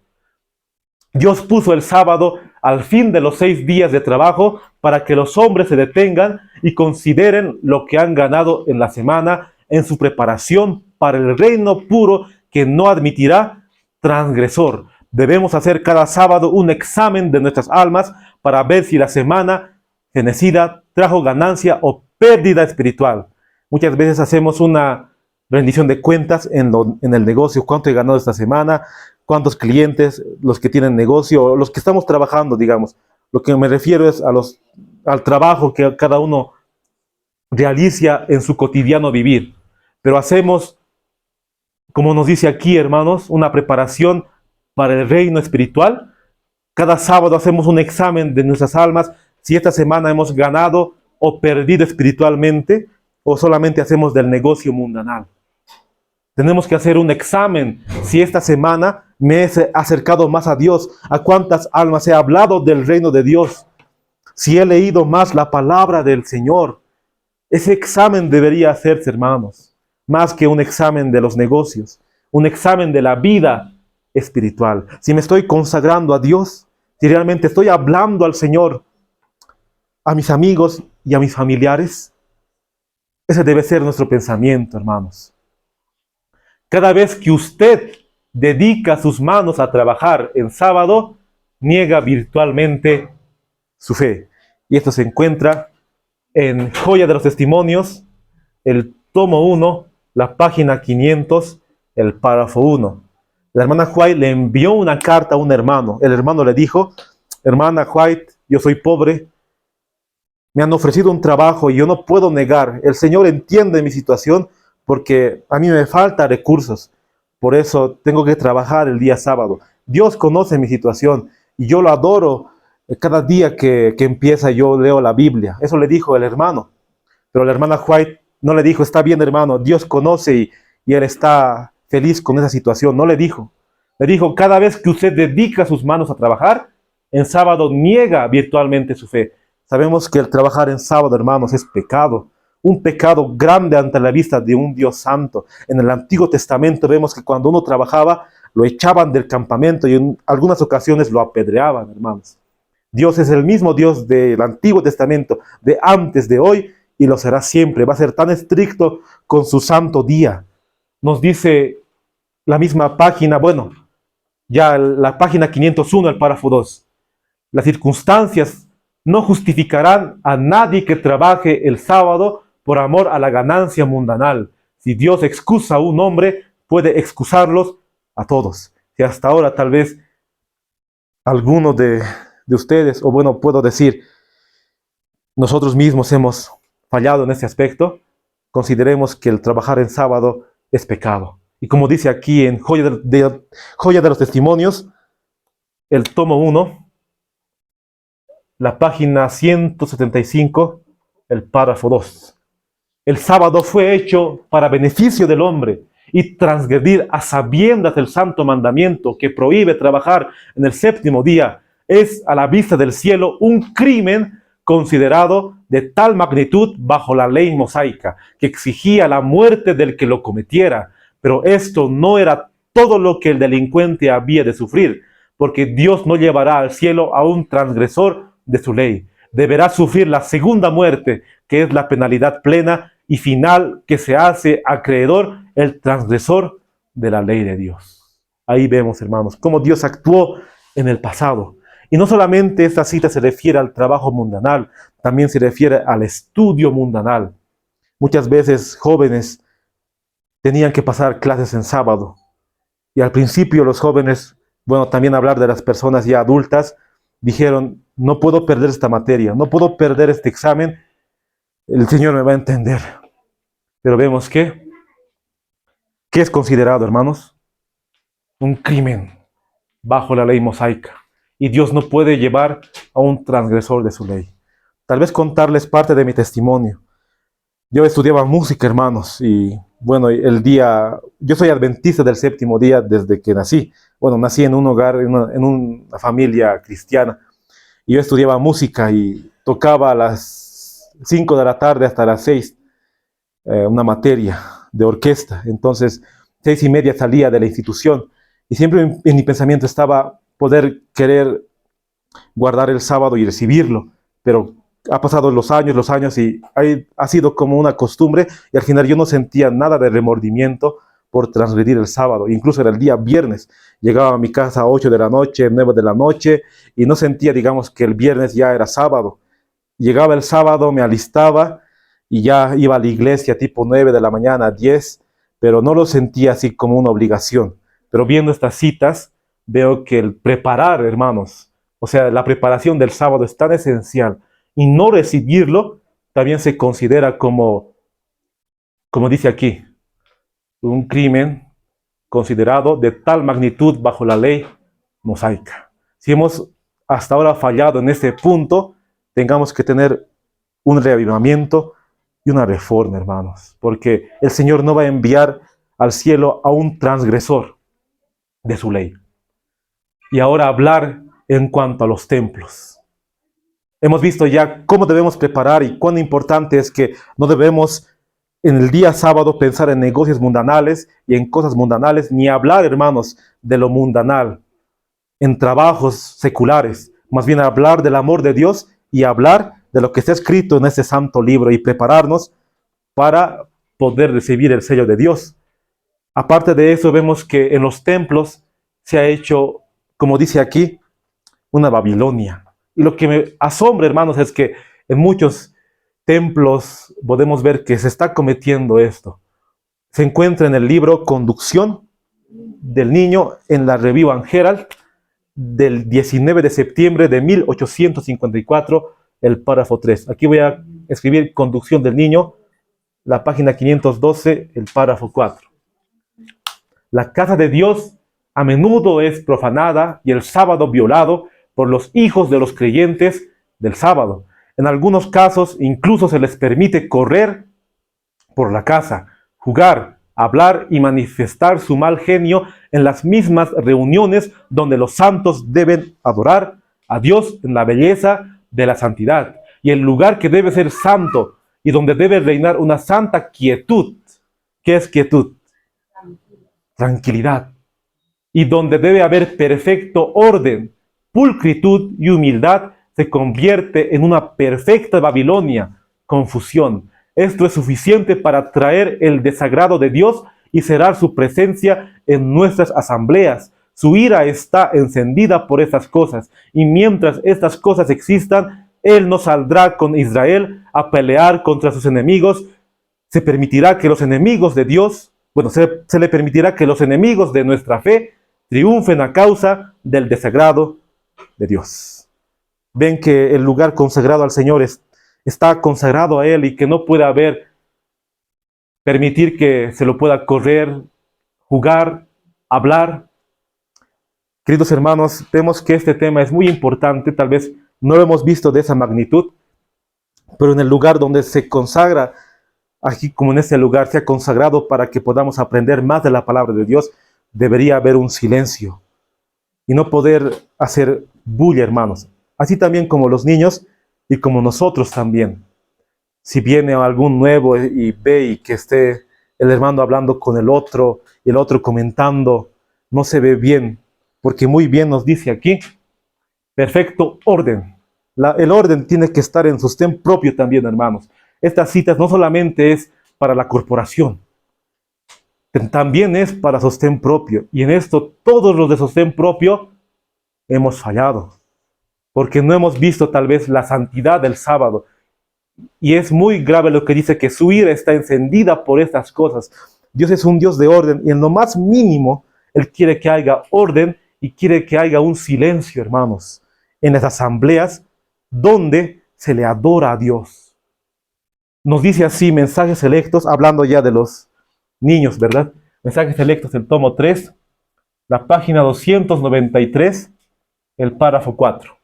Dios puso el sábado al fin de los 6 días de trabajo para que los hombres se detengan y consideren lo que han ganado en la semana en su preparación para el reino puro que no admitirá transgresor. Debemos hacer cada sábado un examen de nuestras almas para ver si la semana fenecida trajo ganancia o pérdida espiritual. Muchas veces hacemos una rendición de cuentas en el negocio, cuánto he ganado esta semana, cuántos clientes, los que tienen negocio, los que estamos trabajando, digamos. Lo que me refiero es al trabajo que cada uno realiza en su cotidiano vivir. Pero hacemos, como nos dice aquí, hermanos, una preparación para el reino espiritual. Cada sábado hacemos un examen de nuestras almas, si esta semana hemos ganado o perdido espiritualmente, o solamente hacemos del negocio mundanal. Tenemos que hacer un examen si esta semana me he acercado más a Dios, a cuántas almas he hablado del reino de Dios, si he leído más la palabra del Señor. Ese examen debería hacerse, hermanos, más que un examen de los negocios, un examen de la vida espiritual. Si me estoy consagrando a Dios, si realmente estoy hablando al Señor, a mis amigos y a mis familiares, ese debe ser nuestro pensamiento, hermanos. Cada vez que usted dedica sus manos a trabajar en sábado, niega virtualmente su fe. Y esto se encuentra en Joya de los Testimonios, el tomo 1, la página 500, el párrafo 1. La hermana White le envió una carta a un hermano. El hermano le dijo: hermana White, yo soy pobre, me han ofrecido un trabajo y yo no puedo negar. El Señor entiende mi situación porque a mí me falta recursos. Por eso tengo que trabajar el día sábado. Dios conoce mi situación y yo lo adoro. Cada día que empieza yo leo la Biblia. Eso le dijo el hermano. Pero la hermana White no le dijo: está bien, hermano, Dios conoce y Él está feliz con esa situación. No le dijo. Le dijo: cada vez que usted dedica sus manos a trabajar, en sábado niega virtualmente su fe. Sabemos que el trabajar en sábado, hermanos, es pecado. Un pecado grande ante la vista de un Dios santo. En el Antiguo Testamento vemos que cuando uno trabajaba, lo echaban del campamento y en algunas ocasiones lo apedreaban, hermanos. Dios es el mismo Dios del Antiguo Testamento, de antes, de hoy, y lo será siempre. Va a ser tan estricto con su santo día. Nos dice la misma página, bueno, ya la página 501, el párrafo 2. Las circunstancias no justificarán a nadie que trabaje el sábado por amor a la ganancia mundanal. Si Dios excusa a un hombre, puede excusarlos a todos. Si hasta ahora tal vez alguno de ustedes, o bueno, puedo decir, nosotros mismos hemos fallado en ese aspecto, consideremos que el trabajar en sábado es pecado. Y como dice aquí en Joya de los Testimonios, el tomo 1, la página 175, el párrafo 2. El sábado fue hecho para beneficio del hombre, y transgredir a sabiendas el santo mandamiento que prohíbe trabajar en el séptimo día es a la vista del cielo un crimen considerado de tal magnitud bajo la ley mosaica, que exigía la muerte del que lo cometiera. Pero esto no era todo lo que el delincuente había de sufrir, porque Dios no llevará al cielo a un transgresor de su ley. Deberá sufrir la segunda muerte, que es la penalidad plena y final que se hace acreedor el transgresor de la ley de Dios. Ahí vemos, hermanos, cómo Dios actuó en el pasado. Y no solamente esta cita se refiere al trabajo mundanal, también se refiere al estudio mundanal. Muchas veces jóvenes tenían que pasar clases en sábado. Y al principio los jóvenes, bueno, también hablar de las personas ya adultas, dijeron: no puedo perder esta materia, no puedo perder este examen, el Señor me va a entender. Pero vemos que, ¿qué es considerado, hermanos? Un crimen bajo la ley mosaica. Y Dios no puede llevar a un transgresor de su ley. Tal vez contarles parte de mi testimonio. Yo estudiaba música, hermanos, y bueno, yo soy adventista del séptimo día desde que nací. Bueno, nací en un hogar, en una familia cristiana. Y yo estudiaba música y tocaba a las 5 de la tarde hasta las 6, una materia de orquesta. Entonces, 6:30 salía de la institución. Y siempre en mi pensamiento estaba poder querer guardar el sábado y recibirlo. Pero ha pasado los años y ha sido como una costumbre. Y al final yo no sentía nada de remordimiento por transgredir el sábado. Incluso era el día viernes. Llegaba a mi casa a 8 de la noche, 9 de la noche, y no sentía, digamos, que el viernes ya era sábado. Llegaba el sábado, me alistaba y ya iba a la iglesia tipo 9 de la mañana, 10, pero no lo sentía así como una obligación. Pero viendo estas citas, veo que el preparar, hermanos, o sea, la preparación del sábado es tan esencial, y no recibirlo también se considera como dice aquí, un crimen considerado de tal magnitud bajo la ley mosaica. Si hemos hasta ahora fallado en este punto, tengamos que tener un reavivamiento y una reforma, hermanos, porque el Señor no va a enviar al cielo a un transgresor de su ley. Y ahora hablar en cuanto a los templos. Hemos visto ya cómo debemos preparar y cuán importante es que no debemos en el día sábado pensar en negocios mundanales y en cosas mundanales, ni hablar, hermanos, de lo mundanal, en trabajos seculares. Más bien hablar del amor de Dios y hablar de lo que está escrito en este santo libro y prepararnos para poder recibir el sello de Dios. Aparte de eso, vemos que en los templos se ha hecho, como dice aquí, una Babilonia. Y lo que me asombra, hermanos, es que en muchos templos podemos ver que se está cometiendo esto. Se encuentra en el libro Conducción del Niño en la Review and Herald del 19 de septiembre de 1854, el párrafo 3. Aquí voy a escribir Conducción del Niño, la página 512, el párrafo 4. La casa de Dios a menudo es profanada y el sábado violado por los hijos de los creyentes del sábado. En algunos casos incluso se les permite correr por la casa, jugar, hablar y manifestar su mal genio en las mismas reuniones donde los santos deben adorar a Dios en la belleza de la santidad. Y el lugar que debe ser santo y donde debe reinar una santa quietud. ¿Qué es quietud? Tranquilidad. Y donde debe haber perfecto orden, pulcritud y humildad, se convierte en una perfecta Babilonia, confusión. Esto es suficiente para traer el desagrado de Dios y cerrar su presencia en nuestras asambleas. Su ira está encendida por estas cosas, y mientras estas cosas existan, Él no saldrá con Israel a pelear contra sus enemigos. Se permitirá que los enemigos de Dios, se le permitirá que los enemigos de nuestra fe triunfen a causa del desagrado de Dios. Ven que el lugar consagrado al Señor está consagrado a Él y que no puede permitir que se lo pueda correr, jugar, hablar. Queridos hermanos, vemos que este tema es muy importante, tal vez no lo hemos visto de esa magnitud, pero en el lugar donde se consagra, aquí como en este lugar se ha consagrado para que podamos aprender más de la palabra de Dios, debería haber un silencio y no poder hacer bulla, hermanos. Así también como los niños y como nosotros también. Si viene algún nuevo y ve y que esté el hermano hablando con el otro y el otro comentando, no se ve bien, porque muy bien nos dice aquí, perfecto orden. El orden tiene que estar en sostén propio también, hermanos. Estas citas no solamente es para la corporación, también es para sostén propio. Y en esto todos los de sostén propio hemos fallado, porque no hemos visto tal vez la santidad del sábado. Y es muy grave lo que dice, que su ira está encendida por estas cosas. Dios es un Dios de orden, y en lo más mínimo Él quiere que haya orden y quiere que haya un silencio, hermanos, en las asambleas donde se le adora a Dios. Nos dice así Mensajes Selectos, hablando ya de los niños, ¿verdad? Mensajes Selectos, el tomo 3, la página 293, el párrafo 4.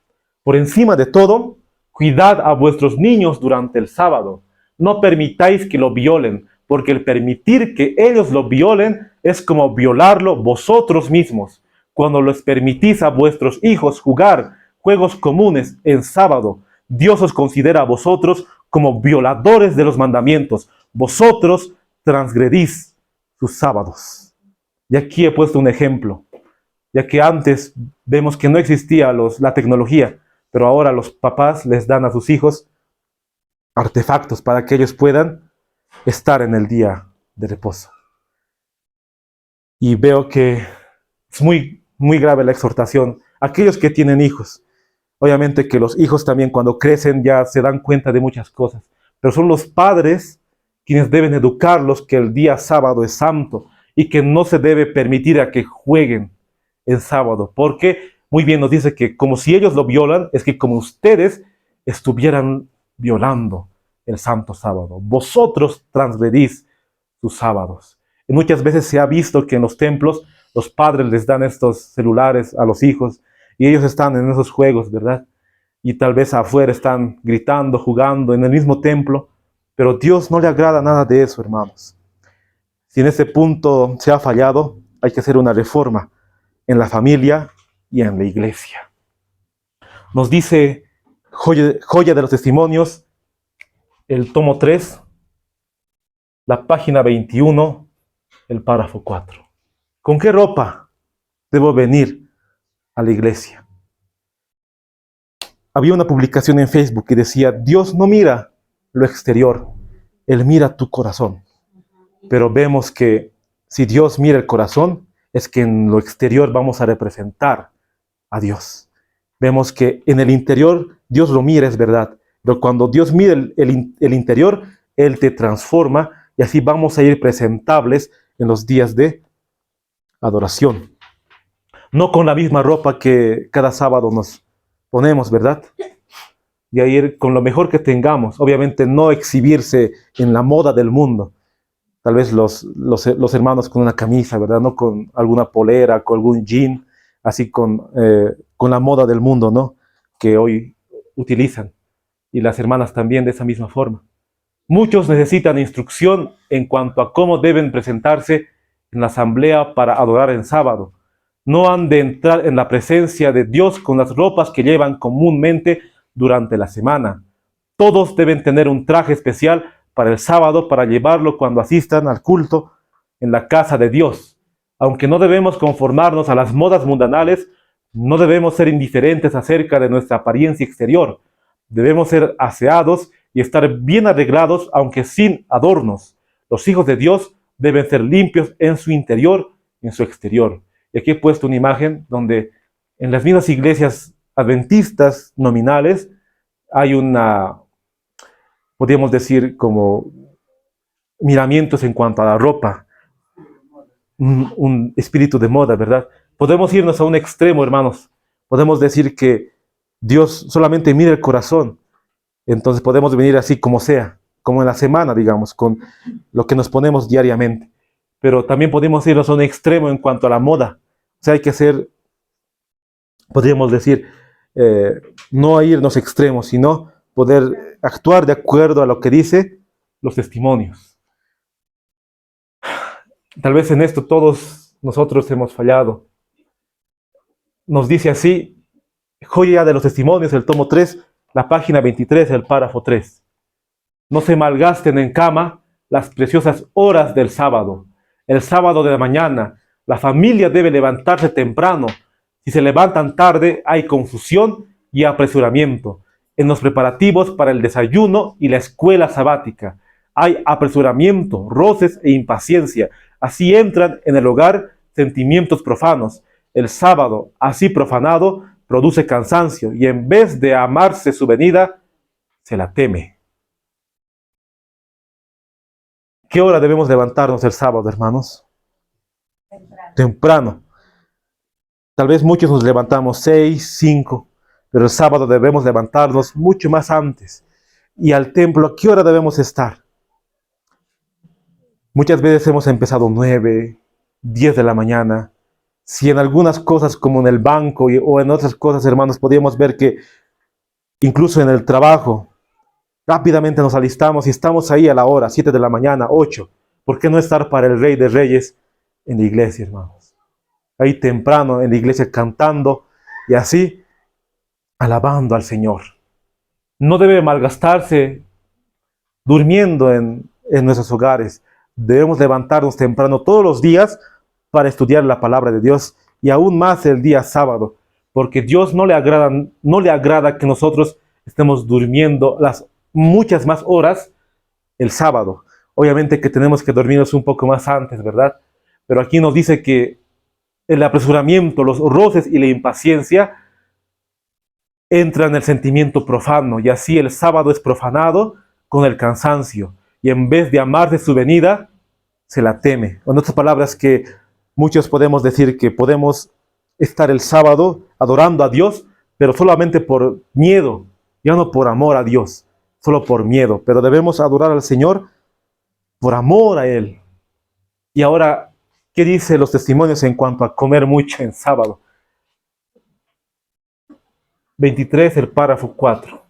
Por encima de todo, cuidad a vuestros niños durante el sábado. No permitáis que lo violen, porque el permitir que ellos lo violen es como violarlo vosotros mismos. Cuando les permitís a vuestros hijos jugar juegos comunes en sábado, Dios os considera a vosotros como violadores de los mandamientos. Vosotros transgredís sus sábados. Y aquí he puesto un ejemplo, ya que antes vemos que no existía la tecnología, pero ahora los papás les dan a sus hijos artefactos para que ellos puedan estar en el día de reposo. Y veo que es muy, muy grave la exhortación. Aquellos que tienen hijos, obviamente que los hijos también cuando crecen ya se dan cuenta de muchas cosas, pero son los padres quienes deben educarlos que el día sábado es santo y que no se debe permitir a que jueguen el sábado, porque muy bien nos dice que como si ellos lo violan, es que como ustedes estuvieran violando el santo sábado. Vosotros transgredís sus sábados. Y muchas veces se ha visto que en los templos los padres les dan estos celulares a los hijos y ellos están en esos juegos, ¿verdad? Y tal vez afuera están gritando, jugando en el mismo templo, pero Dios no le agrada nada de eso, hermanos. Si en ese punto se ha fallado, hay que hacer una reforma en la familia y en la iglesia. Nos dice Joya de los Testimonios, el tomo 3, la página 21, el párrafo 4. ¿Con qué ropa debo venir a la iglesia? Había una publicación en Facebook que decía, Dios no mira lo exterior, Él mira tu corazón. Pero vemos que si Dios mira el corazón, es que en lo exterior vamos a representar a Dios. Vemos que en el interior Dios lo mira, es verdad, pero cuando Dios mira el interior, Él te transforma y así vamos a ir presentables en los días de adoración. No con la misma ropa que cada sábado nos ponemos, ¿verdad? Y a ir con lo mejor que tengamos. Obviamente no exhibirse en la moda del mundo. Tal vez los hermanos con una camisa, ¿verdad? No con alguna polera, con algún jean, así con la moda del mundo, ¿no? Que hoy utilizan. Y las hermanas también de esa misma forma. Muchos necesitan instrucción en cuanto a cómo deben presentarse en la asamblea para adorar en sábado. No han de entrar en la presencia de Dios con las ropas que llevan comúnmente durante la semana. Todos deben tener un traje especial para el sábado para llevarlo cuando asistan al culto en la casa de Dios. Aunque no debemos conformarnos a las modas mundanales, no debemos ser indiferentes acerca de nuestra apariencia exterior. Debemos ser aseados y estar bien arreglados, aunque sin adornos. Los hijos de Dios deben ser limpios en su interior y en su exterior. Y aquí he puesto una imagen donde en las mismas iglesias adventistas nominales hay podríamos decir, como miramientos en cuanto a la ropa, un espíritu de moda, ¿verdad? Podemos irnos a un extremo, hermanos. Podemos decir que Dios solamente mira el corazón. Entonces podemos venir así como sea, como en la semana, digamos, con lo que nos ponemos diariamente. Pero también podemos irnos a un extremo en cuanto a la moda. O sea, hay que ser, podríamos decir, no a irnos extremos, sino poder actuar de acuerdo a lo que dice los testimonios. Tal vez en esto todos nosotros hemos fallado. Nos dice así, Joya de los Testimonios, el tomo 3, la página 23, el párrafo 3. No se malgasten en cama las preciosas horas del sábado. El sábado de la mañana, la familia debe levantarse temprano. Si se levantan tarde, hay confusión y apresuramiento en los preparativos para el desayuno y la escuela sabática. Hay apresuramiento, roces e impaciencia. Así entran en el hogar sentimientos profanos. El sábado, así profanado, produce cansancio y en vez de amarse su venida, se la teme. ¿Qué hora debemos levantarnos el sábado, hermanos? Temprano. Tal vez muchos nos levantamos 6, 5, pero el sábado debemos levantarnos mucho más antes. Y al templo, ¿a qué hora debemos estar? Muchas veces hemos empezado 9, 10 de la mañana. Si en algunas cosas como en el banco o en otras cosas, hermanos, podíamos ver que incluso en el trabajo, rápidamente nos alistamos y estamos ahí a la hora, 7 de la mañana, 8. ¿Por qué no estar para el Rey de Reyes en la iglesia, hermanos? Ahí temprano en la iglesia cantando y así alabando al Señor. No debe malgastarse durmiendo en nuestros hogares. Debemos levantarnos temprano todos los días para estudiar la palabra de Dios y aún más el día sábado, porque Dios no le agrada que nosotros estemos durmiendo las muchas más horas el sábado. Obviamente que tenemos que dormirnos un poco más antes, ¿verdad? Pero aquí nos dice que el apresuramiento, los roces y la impaciencia entran en el sentimiento profano y así el sábado es profanado con el cansancio y en vez de amarse su venida, se la teme. En otras palabras, que muchos podemos decir que podemos estar el sábado adorando a Dios, pero solamente por miedo, ya no por amor a Dios, solo por miedo. Pero debemos adorar al Señor por amor a Él. Y ahora, ¿qué dicen los testimonios en cuanto a comer mucho en sábado? 23, el párrafo 4.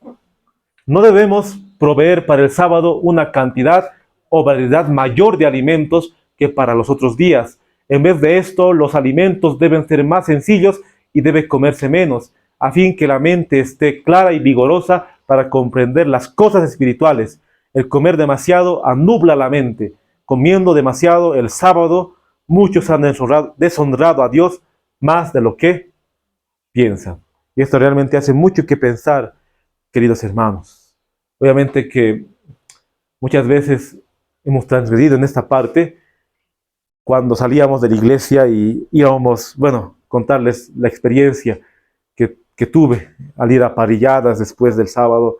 No debemos proveer para el sábado una cantidad o variedad mayor de alimentos que para los otros días. En vez de esto, los alimentos deben ser más sencillos y debe comerse menos, a fin que la mente esté clara y vigorosa para comprender las cosas espirituales. El comer demasiado anubla la mente. Comiendo demasiado el sábado, muchos han deshonrado a Dios más de lo que piensan. Y esto realmente hace mucho que pensar, queridos hermanos. Obviamente que muchas veces hemos transgredido en esta parte cuando salíamos de la iglesia y íbamos, bueno, contarles la experiencia, que que tuve al ir a parrilladas después del sábado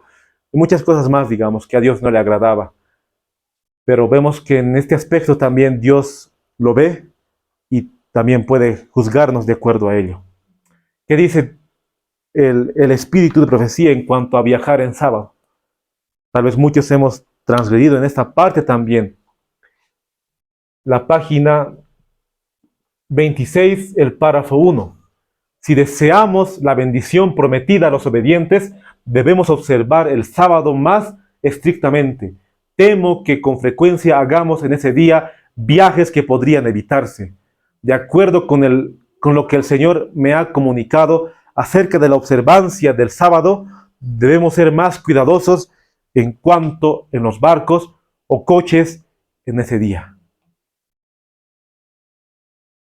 y muchas cosas más, digamos, que a Dios no le agradaba. Pero vemos que en este aspecto también Dios lo ve y también puede juzgarnos de acuerdo a ello. ¿Qué dice el espíritu de profecía en cuanto a viajar en sábado? Tal vez muchos hemos transgredido en esta parte también. La página 26, el párrafo 1. Si deseamos la bendición prometida a los obedientes, debemos observar el sábado más estrictamente. Temo que con frecuencia hagamos en ese día viajes que podrían evitarse. De acuerdo con lo que el Señor me ha comunicado acerca de la observancia del sábado, debemos ser más cuidadosos en cuanto en los barcos o coches en ese día.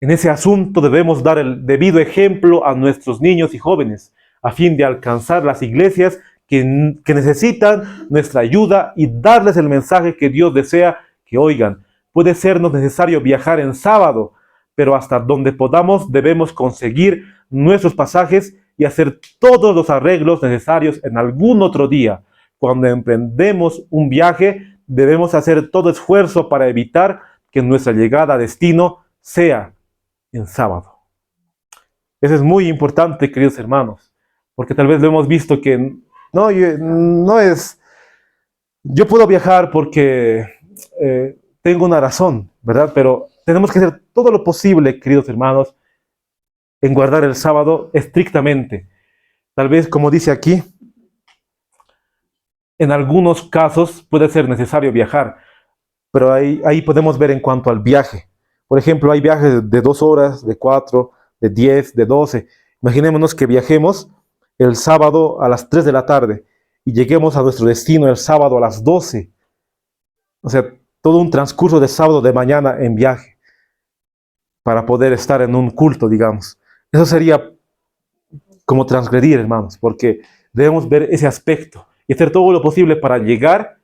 En ese asunto debemos dar el debido ejemplo a nuestros niños y jóvenes, a fin de alcanzar las iglesias que necesitan nuestra ayuda y darles el mensaje que Dios desea que oigan. Puede sernos necesario viajar en sábado, pero hasta donde podamos debemos conseguir nuestros pasajes y hacer todos los arreglos necesarios en algún otro día. Cuando emprendemos un viaje, debemos hacer todo esfuerzo para evitar que nuestra llegada a destino sea en sábado. Eso es muy importante, queridos hermanos, porque tal vez lo hemos visto que no es, yo puedo viajar porque tengo una razón, ¿verdad? Pero tenemos que hacer todo lo posible, queridos hermanos, en guardar el sábado estrictamente. Tal vez, como dice aquí, en algunos casos puede ser necesario viajar, pero ahí podemos ver en cuanto al viaje. Por ejemplo, hay viajes de 2 horas, de 4, de 10, de 12. Imaginémonos que viajemos el sábado a las 3 de la tarde y lleguemos a nuestro destino el sábado a las 12. O sea, todo un transcurso de sábado de mañana en viaje para poder estar en un culto, digamos. Eso sería como transgredir, hermanos, porque debemos ver ese aspecto y hacer todo lo posible para llegar,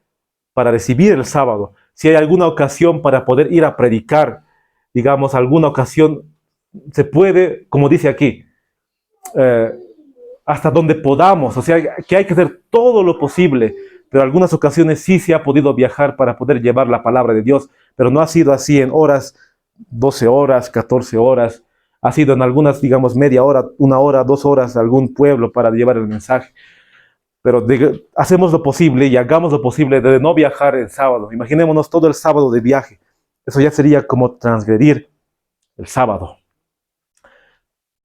para recibir el sábado. Si hay alguna ocasión para poder ir a predicar, digamos, alguna ocasión, se puede, como dice aquí, hasta donde podamos, o sea, que hay que hacer todo lo posible, pero en algunas ocasiones sí se ha podido viajar para poder llevar la palabra de Dios, pero no ha sido así en horas, 12 horas, 14 horas, ha sido en algunas, digamos, media hora, 1 hora, 2 horas a algún pueblo para llevar el mensaje. Pero hacemos lo posible y hagamos lo posible de no viajar el sábado. Imaginémonos todo el sábado de viaje. Eso ya sería como transgredir el sábado.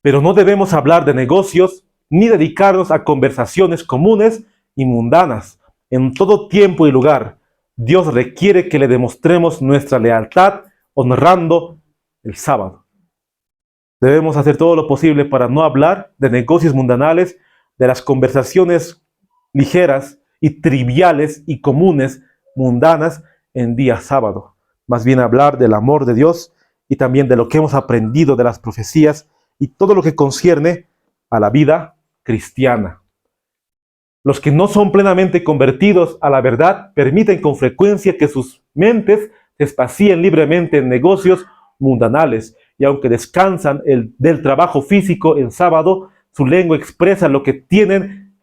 Pero no debemos hablar de negocios ni dedicarnos a conversaciones comunes y mundanas. En todo tiempo y lugar, Dios requiere que le demostremos nuestra lealtad honrando el sábado. Debemos hacer todo lo posible para no hablar de negocios mundanales, de las conversaciones ligeras y triviales y comunes, mundanas, en día sábado. Más bien hablar del amor de Dios y también de lo que hemos aprendido de las profecías y todo lo que concierne a la vida cristiana. Los que no son plenamente convertidos a la verdad permiten con frecuencia que sus mentes se espacien libremente en negocios mundanales, y aunque descansan del trabajo físico en sábado, su lengua expresa lo que tienen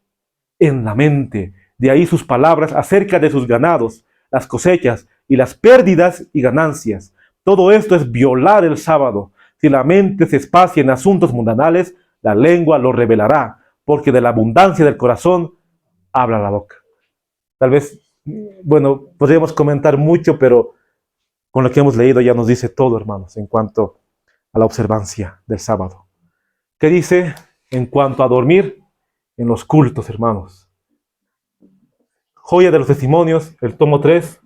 en la mente. De ahí sus palabras acerca de sus ganados, las cosechas y las pérdidas y ganancias. Todo esto es violar el sábado. Si la mente se espacia en asuntos mundanales, la lengua lo revelará, porque de la abundancia del corazón habla la boca. Tal vez, bueno, podríamos comentar mucho, pero con lo que hemos leído ya nos dice todo, hermanos, en cuanto a la observancia del sábado. ¿Qué dice en cuanto a dormir en los cultos, hermanos? Joya de los Testimonios, el tomo 3,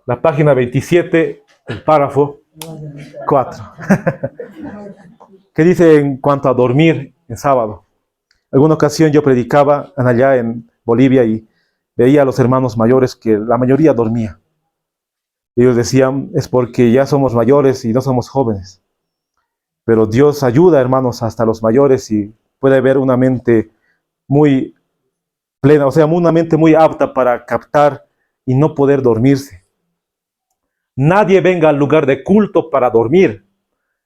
la página 27, el párrafo 4. ¿Qué dice en cuanto a dormir en sábado? Alguna ocasión yo predicaba allá en Bolivia y veía a los hermanos mayores que la mayoría dormía. Ellos decían, es porque ya somos mayores y no somos jóvenes. Pero Dios ayuda, hermanos, hasta los mayores y puede haber una mente muy plena, o sea, una mente muy apta para captar y no poder dormirse. Nadie venga al lugar de culto para dormir.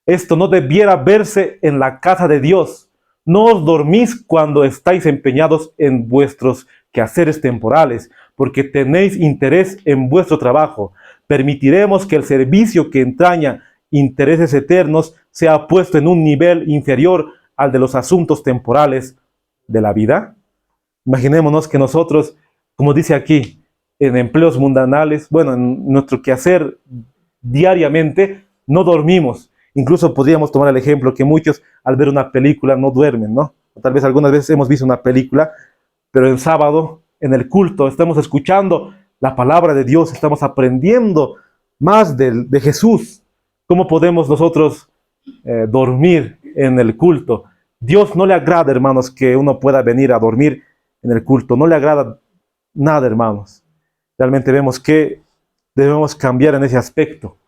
Esto no debiera verse en la casa de Dios. No os dormís cuando estáis empeñados en vuestros quehaceres temporales, porque tenéis interés en vuestro trabajo. Permitiremos que el servicio que entraña intereses eternos sea puesto en un nivel inferior al de los asuntos temporales de la vida. Imaginémonos que nosotros, como dice aquí, en empleos mundanales, bueno, en nuestro quehacer diariamente, no dormimos. Incluso podríamos tomar el ejemplo que muchos al ver una película no duermen, ¿no? O tal vez algunas veces hemos visto una película, pero el sábado, en el culto, estamos escuchando la palabra de Dios, estamos aprendiendo más de Jesús. ¿Cómo podemos nosotros dormir en el culto? Dios no le agrada, hermanos, que uno pueda venir a dormir en el culto. No le agrada nada, hermanos. Realmente vemos que debemos cambiar en ese aspecto.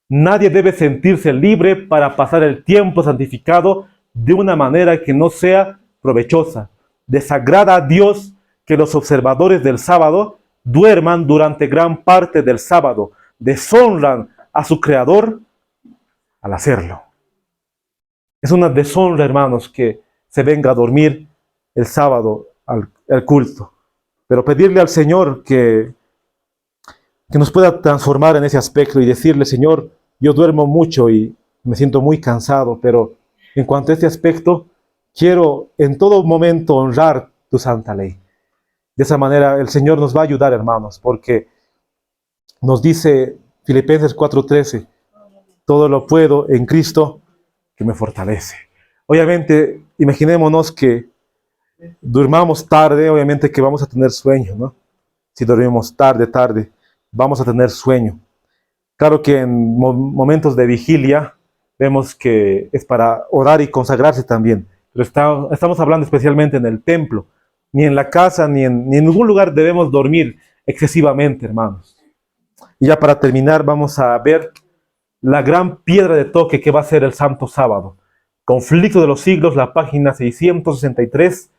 Nadie debe sentirse libre para pasar el tiempo santificado de una manera que no sea provechosa. Desagrada a Dios que los observadores del sábado duerman durante gran parte del sábado. Deshonran a su Creador al hacerlo. Es una deshonra, hermanos, que se venga a dormir el sábado al culto. Pero pedirle al Señor que nos pueda transformar en ese aspecto y decirle, Señor, yo duermo mucho y me siento muy cansado, pero en cuanto a este aspecto, quiero en todo momento honrar tu santa ley. De esa manera el Señor nos va a ayudar, hermanos, porque nos dice Filipenses 4:13, todo lo puedo en Cristo que me fortalece. Obviamente, imaginémonos que durmamos tarde, obviamente que vamos a tener sueño, ¿no? Si dormimos tarde, vamos a tener sueño. Claro que en momentos de vigilia vemos que es para orar y consagrarse también, pero estamos hablando especialmente en el templo. Ni en la casa, ni en ningún lugar debemos dormir excesivamente, hermanos. Y ya para terminar, vamos a ver la gran piedra de toque que va a ser el Santo Sábado. Conflicto de los siglos, la página 663,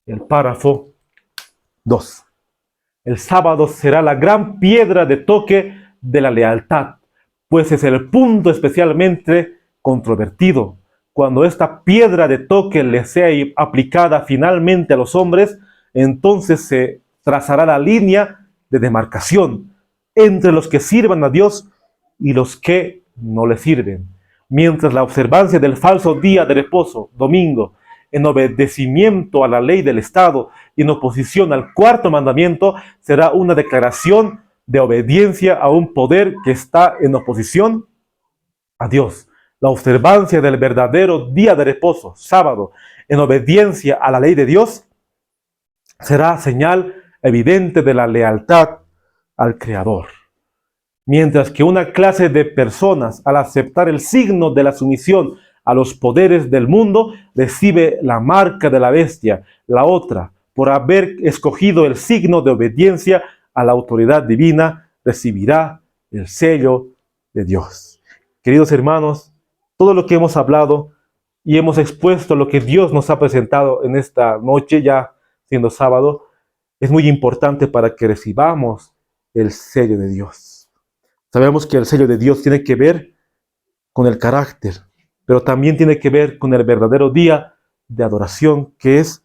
el párrafo 2. El sábado será la gran piedra de toque de la lealtad, pues es el punto especialmente controvertido. Cuando esta piedra de toque le sea aplicada finalmente a los hombres, entonces se trazará la línea de demarcación entre los que sirvan a Dios y los que no le sirven. Mientras la observancia del falso día de reposo, domingo, en obedecimiento a la ley del Estado y en oposición al cuarto mandamiento, será una declaración de obediencia a un poder que está en oposición a Dios. La observancia del verdadero día de reposo, sábado, en obediencia a la ley de Dios, será señal evidente de la lealtad al Creador. Mientras que una clase de personas, al aceptar el signo de la sumisión a los poderes del mundo, recibe la marca de la bestia. La otra, por haber escogido el signo de obediencia a la autoridad divina, recibirá el sello de Dios. Queridos hermanos, todo lo que hemos hablado y hemos expuesto lo que Dios nos ha presentado en esta noche, ya siendo sábado, es muy importante para que recibamos el sello de Dios. Sabemos que el sello de Dios tiene que ver con el carácter, pero también tiene que ver con el verdadero día de adoración, que es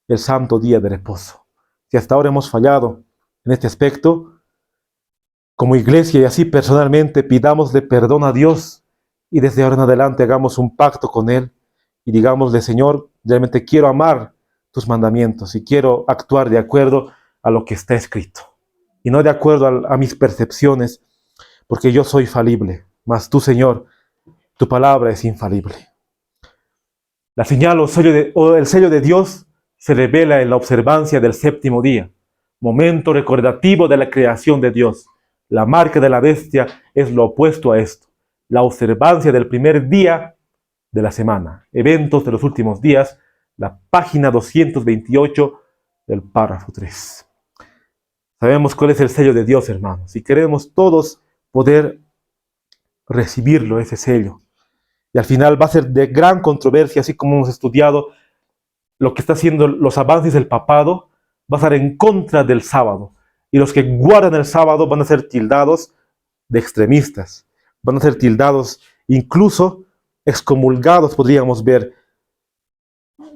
el santo día de reposo. Si hasta ahora hemos fallado en este aspecto, como iglesia y así personalmente, pidámosle perdón a Dios y desde ahora en adelante hagamos un pacto con Él y digámosle, Señor, realmente quiero amar tus mandamientos y quiero actuar de acuerdo a lo que está escrito y no de acuerdo a mis percepciones, porque yo soy falible, mas tú, Señor, tu palabra es infalible. La señal o el sello de Dios se revela en la observancia del séptimo día, momento recordativo de la creación de Dios. La marca de la bestia es lo opuesto a esto, la observancia del primer día de la semana, eventos de los últimos días, la página 228 del párrafo 3. Sabemos cuál es el sello de Dios, hermanos, y queremos todos poder recibirlo, ese sello. Y al final va a ser de gran controversia, así como hemos estudiado lo que está haciendo los avances del papado, va a estar en contra del sábado. Y los que guardan el sábado van a ser tildados de extremistas, van a ser tildados, incluso excomulgados, podríamos ver,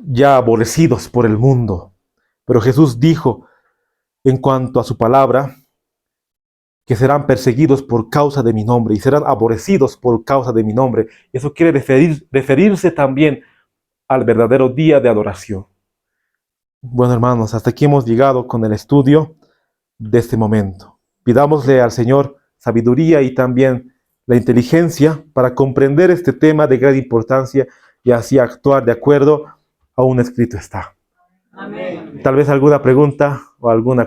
ya aborrecidos por el mundo. Pero Jesús dijo en cuanto a su palabra que serán perseguidos por causa de mi nombre y serán aborrecidos por causa de mi nombre. Eso quiere referirse también al verdadero día de adoración. Bueno, hermanos, hasta aquí hemos llegado con el estudio de este momento. Pidámosle al Señor sabiduría y también la inteligencia para comprender este tema de gran importancia y así actuar de acuerdo a un escrito está. Amén. Tal vez alguna pregunta o alguna